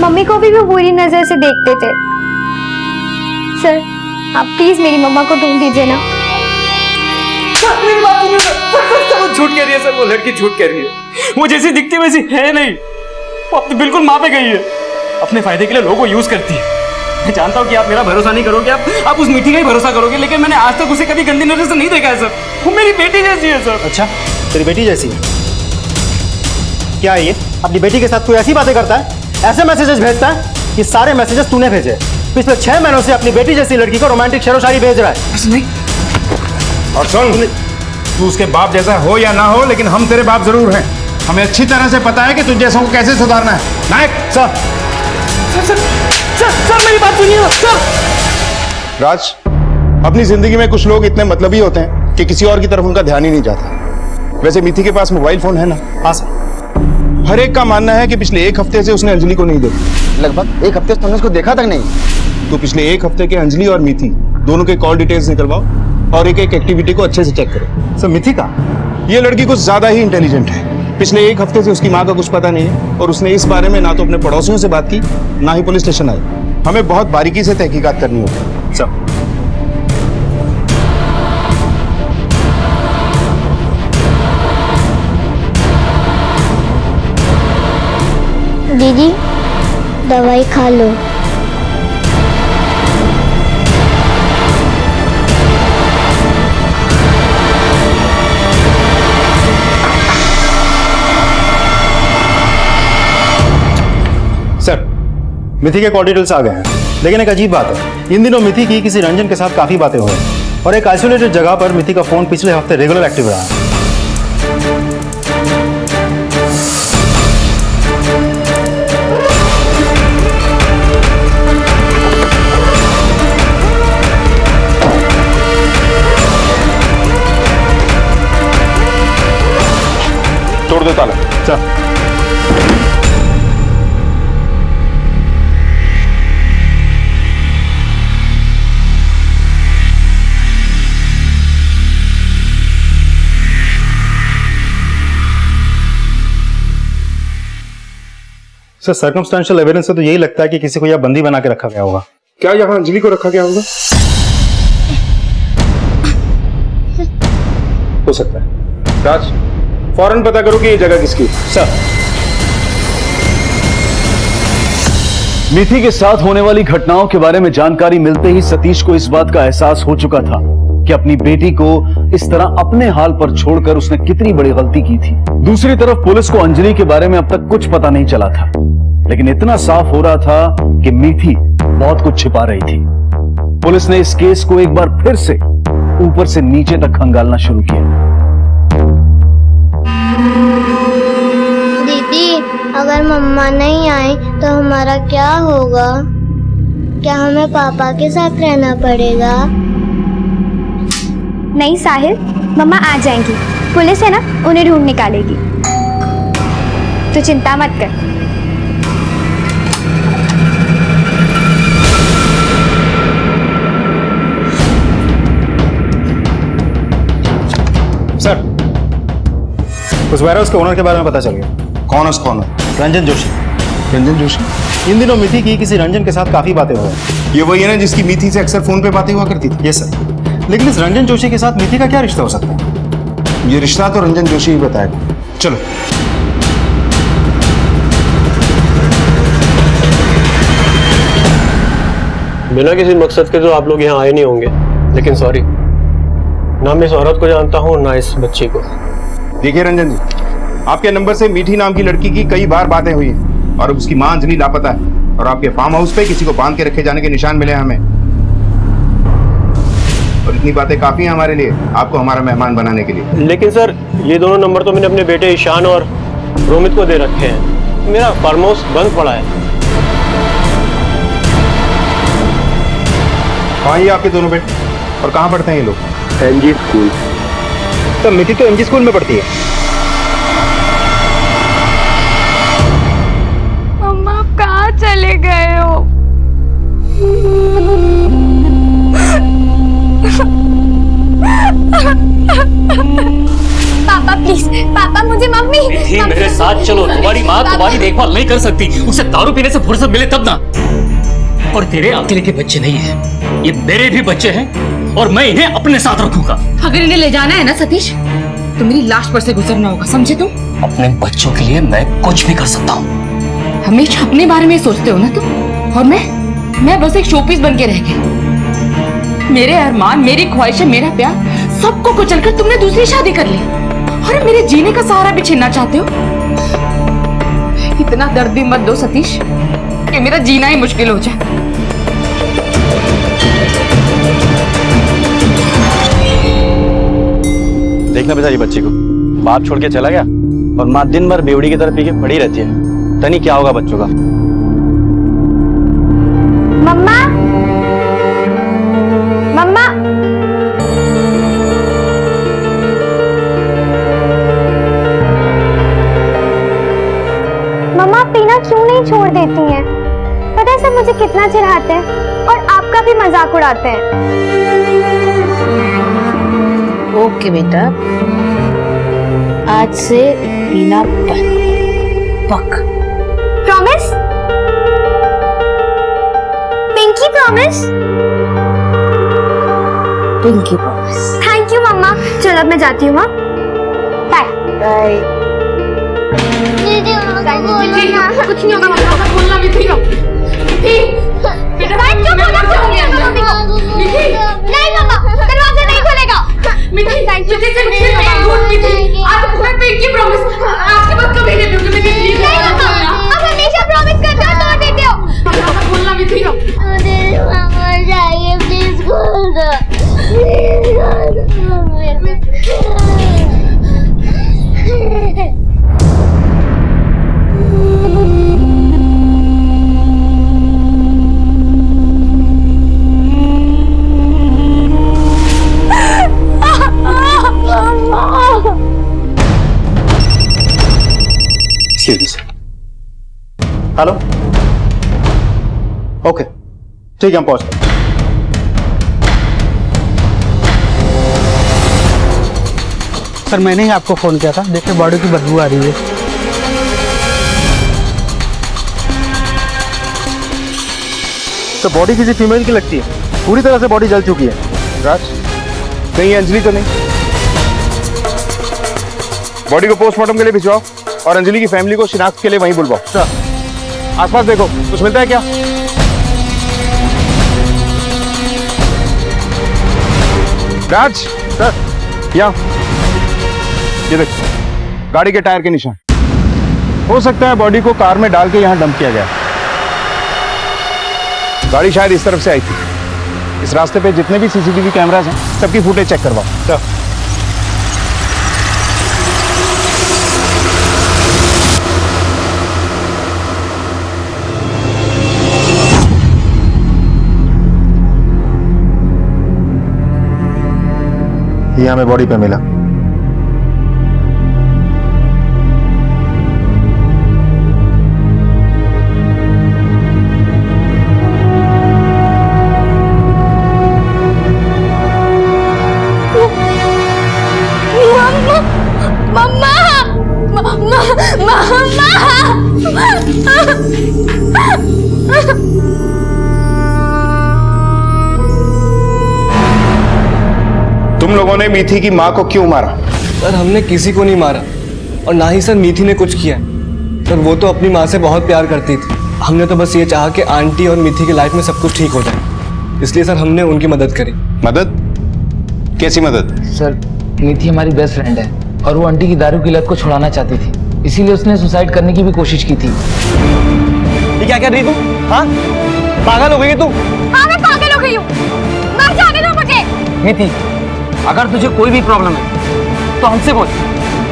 मम्मी को भी वो बुरी नजर से देखते थे। सर आप प्लीज मेरी मम्मा को ढूंढ दीजिए ना। मेरी बात सुनिए सर, वो झूठ कह रही है सर। वो लड़की झूठ कह रही है। वो जैसी दिखती है वैसी है नहीं। वो अब तो बिल्कुल माँ पे गई है। अपने फायदे के लिए लोगों को यूज करती है। मैं जानता हूँ कि आप मेरा भरोसा नहीं करोगे, आप उस मिठी का ही भरोसा करोगे, लेकिन मैंने आज तक उसे कभी गंदी नजर से नहीं देखा है सर। वो मेरी बेटी जैसी है सर। अच्छा तेरी बेटी जैसी है? क्या है ये? अपनी बेटी के साथ कोई ऐसी बातें करता है, ऐसे मैसेजेस भेजता है कि सारे मैसेजेस तूने भेजे। पिछले 6 महीनों से अपनी बेटी जैसी लड़की को रोमांटिक शेरो शायरी भेज रहा है। नहीं। और सुन, तू उसके बाप जैसा हो या ना हो, लेकिन हम तेरे बाप जरूर हैं। हमें अच्छी तरह से पता है कि तुझ जैसा को कैसे सुधारना है। नायक सर मेरी बात सुनिए सर। राज, अपनी जिंदगी में कुछ लोग इतने मतलबी होते हैं कि किसी और की तरफ उनका ध्यान ही नहीं जाता। वैसे मिथि के पास मोबाइल फोन है ना? हाँ सर। हर एक का मानना है कि पिछले 1 हफ्ते से उसने अंजलि को नहीं देखा। लगभग 1 हफ्ते से तुमने उसको देखा तक नहीं। तो पिछले 1 हफ्ते के अंजलि और मिथि दोनों के कॉल डिटेल्स निकलवाओ और एक एक एक्टिविटी को अच्छे से चेक करो। सर मिथि का? ये लड़की कुछ ज्यादा ही इंटेलिजेंट है। पिछले 1 हफ्ते से उसकी माँ का कुछ पता नहीं है और उसने इस बारे में ना तो अपने पड़ोसियों से बात की ना ही पुलिस स्टेशन आई। हमें बहुत बारीकी से तहकीकात करनी होगी। सर दीदी दवाई खा लो। सर मिथि के कॉल डिटेल्स आ गए हैं, लेकिन एक अजीब बात है, इन दिनों मिथि की किसी रंजन के साथ काफी बातें हो रही हैं और एक आइसोलेटेड जगह पर मिथि का फोन पिछले हफ्ते रेगुलर एक्टिव रहा है। तोड़ दो ताला। सर सर सर्कमस्टेंशियल एविडेंस से तो यही लगता है कि किसी को यह बंदी बना के रखा गया होगा। क्या यहाँ अंजलि को रखा गया होगा? हो सकता है। राज, फौरन पता करो कि ये जगह किसकी है। सर। मिथि के साथ होने वाली घटनाओं के बारे में जानकारी मिलते ही सतीश को इस बात का एहसास हो चुका था कि अपनी बेटी को इस तरह अपने हाल पर छोड़कर उसने कितनी बड़ी गलती की थी। दूसरी तरफ पुलिस को अंजलि के बारे में अब तक कुछ पता नहीं चला था, लेकिन इतना साफ हो रहा था कि मिथि बहुत कुछ छिपा रही थी। पुलिस ने इस केस को एक बार फिर से ऊपर से नीचे तक खंगालना शुरू किया। दीदी, अगर मम्मा नहीं आई तो हमारा क्या होगा? क्या हमें पापा के साथ रहना पड़ेगा? नहीं साहिल, मम्मा आ जाएंगी। पुलिस है ना, उन्हें ढूंढ निकालेगी। तू चिंता मत कर। सर, उस वेयरहाउस के ओनर के बारे में पता चल गया। कौन है उसका ओनर? रंजन जोशी। रंजन जोशी? इन दिनों मिथि की किसी रंजन के साथ काफी बातें हो रही हैं। ये वही है ना जिसकी मिथि से अक्सर फोन पे बातें हुआ करती थी? ये सर, लेकिन इस रंजन जोशी के साथ मिथि का क्या रिश्ता हो सकता है? ये रिश्ता तो रंजन जोशी ही बताएगा। चलो। बिना किसी मकसद के तो आप लोग यहाँ आए नहीं होंगे, लेकिन सॉरी, ना मैं इस औरत को जानता हूँ ना इस बच्ची को। देखिए रंजन जी, आपके नंबर से मीठी नाम की लड़की की कई बार बातें हुई हैं और उसकी मां अंजलि लापता है और आपके फार्म हाउस पे किसी को बांध के रखे जाने के निशान मिले हैं हमें। और इतनी बातें काफी हैं हमारे लिए, आपको हमारा मेहमान बनाने के लिए। लेकिन सर, ये दोनों नंबर तो मैंने अपने बेटे ईशान और रोमित को दे रखे हैं। मेरा फार्म हाउस बंद पड़ा है। कहाँ ये आपके दोनों बेटे और कहाँ पढ़ते हैं ये लोग? MG school. तो मिथि तो एमजी स्कूल में पढ़ती है। मम्मा, आप कहाँ चले गए हो? पापा प्लीज, पापा मुझे मम्मी मेरे साथ चलो। तुम्हारी माँ तुम्हारी देखभाल नहीं कर सकती, उसे दारू पीने से फुर्सत मिले तब ना। और तेरे अकेले के बच्चे नहीं हैं, ये मेरे भी बच्चे हैं और मैं इन्हें अपने साथ रखूंगा। अगर इन्हें ले जाना है ना सतीश, तो मेरी लाश पर से गुजरना होगा, समझे तुम? अपने बच्चों के लिए मैं कुछ भी कर सकता हूँ। हमेशा अपने बारे में सोचते हो ना तुम, और मैं बस एक शोपीस बन के रह गई। मेरे अरमान, मेरी ख्वाहिशें, मेरा प्यार, सबको कुचलकर तुमने दूसरी शादी कर ली और मेरे जीने का सहारा भी छीनना चाहते हो। इतना दर्द भी मत दो सतीश कि मेरा जीना ही मुश्किल हो जाए। देखना बेटा, ये बच्ची को बाप छोड़ के चला गया और माँ दिन भर बेवड़ी की तरह पी के पड़ी रहती है। तनी क्या होगा बच्चों का। मम्मा, मम्मा, मम्मा पीना क्यों नहीं छोड़ देती हैं? पता है सब मुझे कितना चिढ़ाते हैं और आपका भी मजाक उड़ाते हैं। ओके बेटा, आज से पीना बंद, पक। Promise? Pinky promise? Pinky promise. Thank you मम्मा। चलो अब मैं जाती हूँ। Bye bye. कुछ नहीं होगा मम्मा, मत बोलना मिठी को। नहीं मम्मा, दरवाजा नहीं खुलेगा। मिठी थैंक यू। पिंकी प्रॉमिस आपके पास कभी नहीं दूंगी। मिठी प्लीज। नहीं मम्मा, आप हमेशा प्रॉमिस करते हो, तोड़ देते हो। मत बोलना मिठी को। मम्मा जाइए प्लीज, खोल दो। हेलो, ओके ठीक है, हम पहुंचते हैं। सर मैंने ही आपको फोन किया था, देखिए बॉडी की बदबू आ रही है। तो बॉडी किसी फीमेल की लगती है, पूरी तरह से बॉडी जल चुकी है। राज, कहीं अंजलि तो नहीं? बॉडी को पोस्टमार्टम के लिए भिजवाओ और अंजलि की फैमिली को शिनाख्त के लिए वहीं बुलवाओ। सर आसपास देखो, कुछ मिलता है क्या? राज सर, यहाँ ये देखो, गाड़ी के टायर के निशान। हो सकता है बॉडी को कार में डाल के यहाँ डंप किया गया। गाड़ी शायद इस तरफ से आई थी। इस रास्ते पे जितने भी सीसीटीवी कैमरास हैं सबकी फुटेज चेक करवाओ। सर ये हमें बॉडी पे मिला। तुम लोगों ने मीठी की माँ को क्यों मारा? सर हमने किसी को नहीं मारा और ना ही सर मीठी ने कुछ किया। सर वो तो अपनी माँ से बहुत प्यार करती थी। हमने तो बस ये चाहा कि आंटी और मीठी की लाइफ में सब कुछ ठीक हो जाए, इसलिए सर हमने उनकी मदद करी। मदद? कैसी मदद? सर मीठी हमारी बेस्ट फ्रेंड है और वो आंटी की दारू की लत को छुड़ाना चाहती थी, इसीलिए उसने सुसाइड करने की भी कोशिश की थी। ये क्या कर रही तू? हाँ पागल हो गई तू? हाँ मैं पागल हो गई हूँ, मर जाने दो मुझे। मीठी अगर तुझे कोई भी प्रॉब्लम है तो हमसे बोल,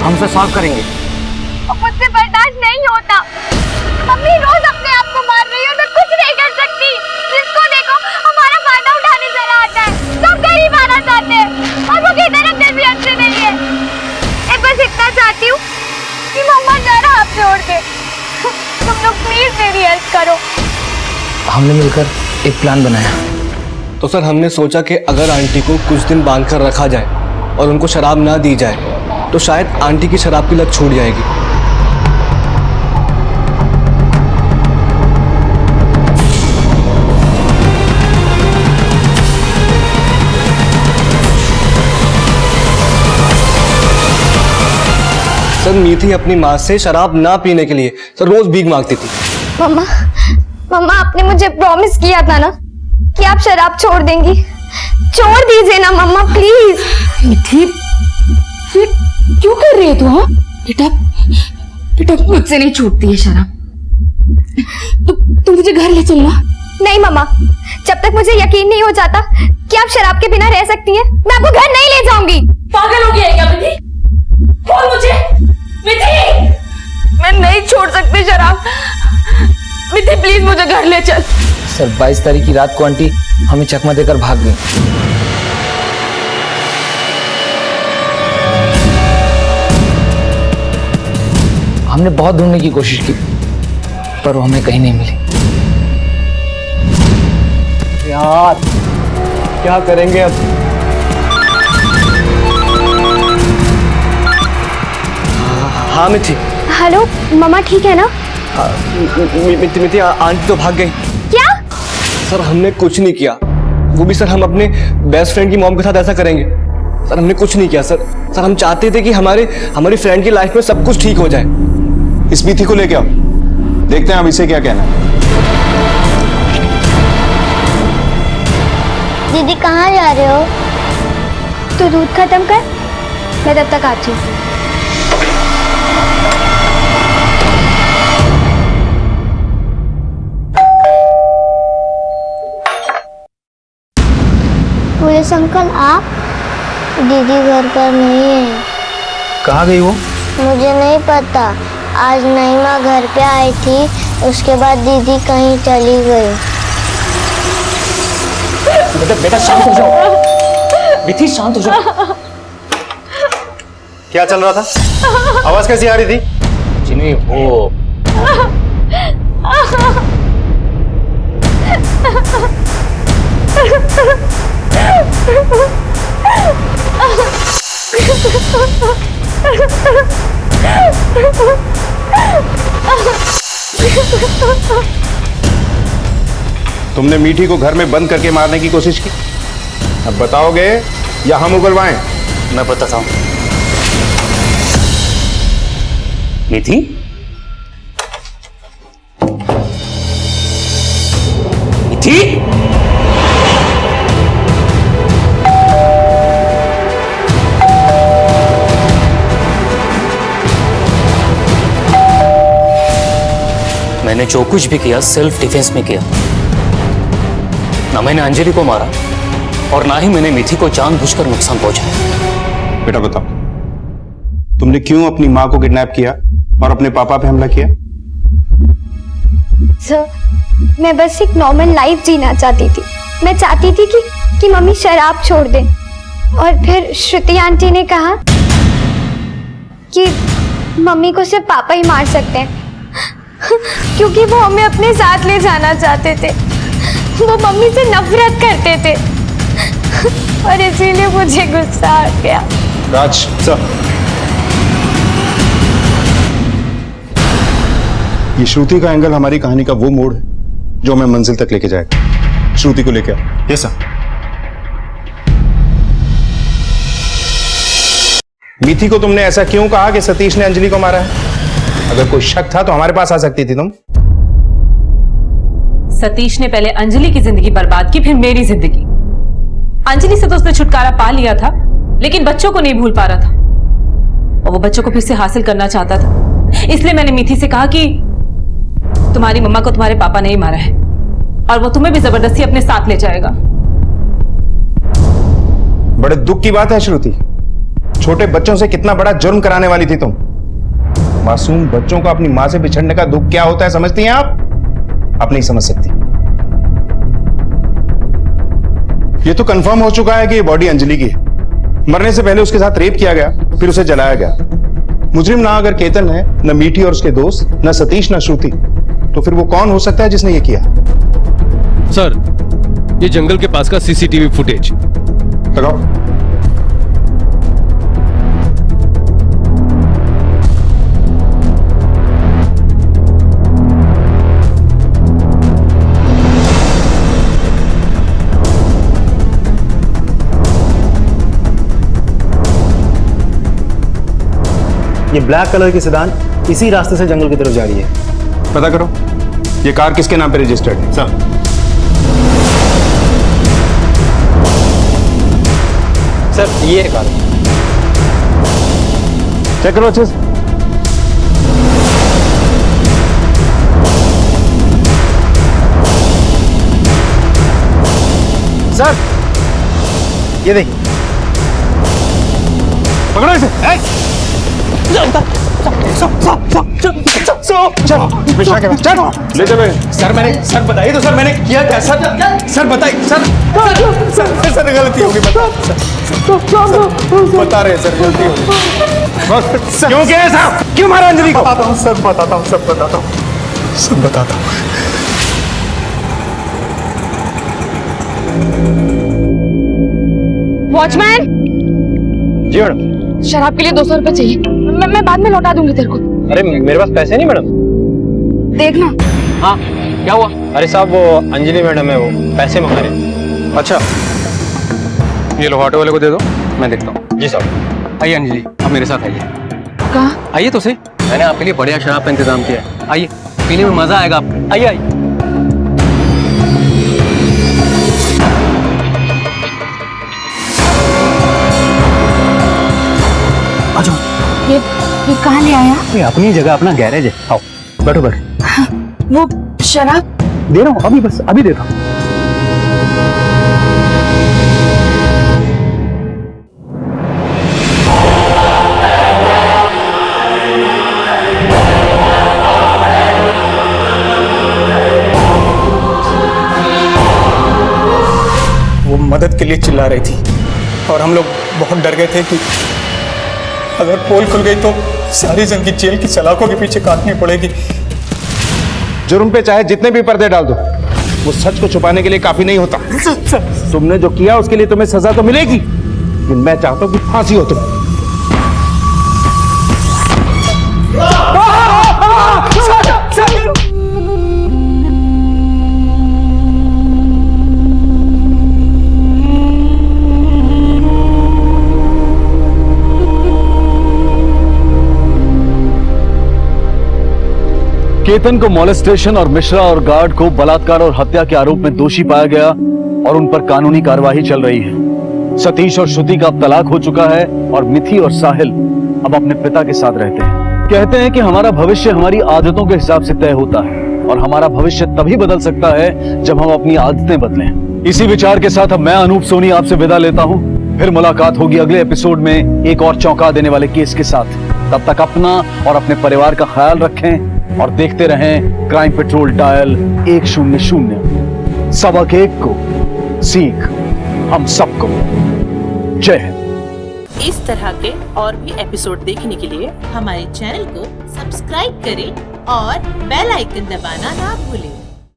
हमसे सॉल्व करेंगे। मुझसे बर्दाश्त नहीं होता। मम्मी रोज अपने आप को मार रही है, मैं कुछ नहीं कर सकती। जिसको देखो हमारा फायदा उठाने चला आता है। सब गरीब आना चाहते हैं और वो कहते हैं दिल भी अच्छे नहीं है। मैं बस इतना चाहती हूँ कि मम्मा जरा हाथ जोड़ दे, तुम लोग प्लीज मेरी हेल्प करो। हमने मिलकर एक प्लान बनाया। तो सर हमने सोचा कि अगर आंटी को कुछ दिन बांध कर रखा जाए और उनको शराब ना दी जाए तो शायद आंटी की शराब की लत छूट जाएगी। सर मीठी अपनी माँ से शराब ना पीने के लिए सर रोज भीख मांगती थी। मम्मा मम्मा आपने मुझे प्रॉमिस किया था ना कि आप शराब छोड़ देंगी। छोड़ दीजिए ना मम्मा प्लीज। मीठी ये क्यों कर रही है तू? हाँ बेटा बेटा मुझसे नहीं छूटती है शराब। तू मुझे घर ले चलना। नहीं मम्मा, जब तक मुझे यकीन नहीं हो जाता कि आप शराब के बिना रह सकती हैं, मैं आपको घर नहीं ले जाऊंगी। पागल हो गया है क्या मीठी? बोल मुझे मीठी। मैं नहीं छोड़ सकती शराब। मीठी प्लीज मुझे घर ले चल। सर 22 तारीख की रात को आंटी हमें चकमा देकर भाग गई। हमने बहुत ढूंढने की कोशिश की पर वो हमें कहीं नहीं मिली। यार क्या करेंगे अब? हाँ मिठी। हेलो मम्मा ठीक है ना? मिठी आंटी तो भाग गई। क्या? सर हमने कुछ नहीं किया, वो भी सर हम अपने बेस्ट फ्रेंड की मॉम के साथ ऐसा करेंगे? सर हमने कुछ नहीं किया सर। सर हम चाहते थे कि हमारी फ्रेंड की लाइफ में सब कुछ ठीक हो जाए। इस मीठी को लेके आओ, देखते हैं अब इसे क्या कहना है। दीदी कहाँ जा रहे हो? तू दूध खत्म कर, मैं तब तक आती हूँ। पुलिस अंकल आप? दीदी घर पर नहीं है। कहाँ गई वो? मुझे नहीं पता, आज नईमा घर पे आई थी, उसके बाद दीदी कहीं चली गई। बेटा शांत हो जाओ, मिठी शांत हो जाओ। क्या चल रहा था? आवाज कैसी आ रही थी? जिन्हें वो तुमने मीठी को घर में बंद करके मारने की कोशिश की, अब बताओगे या हम उगलवाएं? मैं बताता हूं। मिथि? मिथि? मैंने जो कुछ भी किया सेल्फ डिफेंस में किया। ना मैंने अंजलि को मारा और ना ही मैंने मिथि को जानबूझकर नुकसान पहुंचाया। बेटा बताओ, तुमने क्यों अपनी माँ को किडनैप किया और अपने पापा पे हमला किया? सर, मैं बस एक नॉर्मल लाइफ जीना चाहती थी। मैं चाहती थी कि मम्मी शराब छोड़ दें। और फिर श्रुति आंटी ने कहा कि मम्मी को सिर्फ पापा ही मार सकते हैं क्योंकि वो हमें अपने साथ ले जाना चाहते थे। वो मम्मी से नफरत करते थे और इसीलिए मुझे गुस्सा आ गया। राज सर, ये श्रुति का एंगल हमारी कहानी का वो मोड़ है जो हमें मंजिल तक लेके जाएगा। श्रुति को लेके आओ। Yes sir. मिथि को तुमने ऐसा क्यों कहा कि सतीश ने अंजलि को मारा है? अगर कोई शक था तो हमारे पास आ सकती थी तुम। सतीश ने पहले अंजलि की जिंदगी बर्बाद की, फिर मेरी जिंदगी। अंजलि से तो उसने छुटकारा पा लिया था, लेकिन बच्चों को नहीं भूल पा रहा था और वो बच्चों को फिर से हासिल करना चाहता था। इसलिए मैंने मिथि से कहा कि तुम्हारी मम्मा को तुम्हारे पापा ने ही मारा है और वो तुम्हें भी जबरदस्ती अपने साथ ले जाएगा। बड़े दुख की बात है श्रुति, छोटे बच्चों से कितना बड़ा जुर्म कराने वाली थी तुम। मासूम बच्चों को अपनी मां से बिछड़ने का दुख क्या होता है समझती हैं आप? आप नहीं समझ सकती। ये तो कंफर्म हो चुका है कि ये बॉडी अंजलि की है। मरने से पहले उसके साथ रेप किया गया, फिर उसे जलाया गया। मुजरिम ना अगर केतन है, न मीठी और उसके दोस्त, न सतीश, न श्रुति, तो फिर वो कौन हो सकता है जिसने ये किया? सर, ये जंगल के पास का सीसीटीवी फुटेज लगाओ। ये ब्लैक कलर की सेडान इसी रास्ते से जंगल की तरफ जा रही है। पता करो ये कार किसके नाम पे रजिस्टर्ड है। सर, सर ये कार चेक करो अच्छे से। सर, ये देखिए, पकड़ो इसे। ले चलो। सर मैंने, सर बताइए तो सर मैंने किया क्या? सर बताइए सर। सर गलती होगी, बता रहे हैं सर, गलती होगी। क्यों किया ऐसा? क्यों मारा अंजलि को? बताता हूँ सर, बताता हूँ, सब बताता हूँ, सब बताता हूँ। वॉचमैन, जी मैडम। शराब के लिए 200 रुपए चाहिए। मैं बाद में लौटा दूंगी तेरे को। अरे मेरे पास पैसे नहीं मैडम। देखना। हाँ क्या हुआ? अरे साहब वो अंजलि मैडम है, वो पैसे मंगा रहे। अच्छा, ये लो ऑटो वाले को दे दो, मैं देखता हूँ। जी साहब। आइए अंजलि, आप मेरे साथ आइए। कहाँ? आइए तो सही, मैंने आपके लिए बढ़िया शराब का इंतजाम किया है। आइए, पीने में मजा आएगा आपको। आइए आइए। ये कहाँ ले आया? ये अपनी जगह अपना गैरेज है। आओ बैठो बैठो। वो शराब दे रहा हूँ अभी, बस अभी देता हूँ। वो मदद के लिए चिल्ला रही थी और हम लोग बहुत डर गए थे कि अगर पोल खुल गई तो सारी जिंदगी जेल की सलाखों के पीछे काटनी पड़ेगी। जुर्म पे चाहे जितने भी पर्दे डाल दो, वो सच को छुपाने के लिए काफी नहीं होता। तुमने जो किया उसके लिए तुम्हें सजा तो मिलेगी, लेकिन मैं चाहता हूं कि फांसी हो तुम। केतन को मॉलेस्टेशन और मिश्रा और गार्ड को बलात्कार और हत्या के आरोप में दोषी पाया गया और उन पर कानूनी कार्यवाही चल रही है। सतीश और श्रुति का अब तलाक हो चुका है और मिथि और साहिल अब अपने पिता के साथ रहते हैं। कहते हैं कि हमारा भविष्य हमारी आदतों के हिसाब से तय होता है और हमारा भविष्य तभी बदल सकता है जब हम अपनी आदतें बदलें। इसी विचार के साथ अब मैं अनूप सोनी आपसे विदा लेता हूं। फिर मुलाकात होगी अगले एपिसोड में एक और चौंका देने वाले केस के साथ। तब तक अपना और अपने परिवार का ख्याल रखें और देखते रहें क्राइम पेट्रोल डायल 100। सबक एक को सीख हम सबको। जय हिंद। इस तरह के और भी एपिसोड देखने के लिए हमारे चैनल को सब्सक्राइब करें और बेल आइकन दबाना ना भूलें।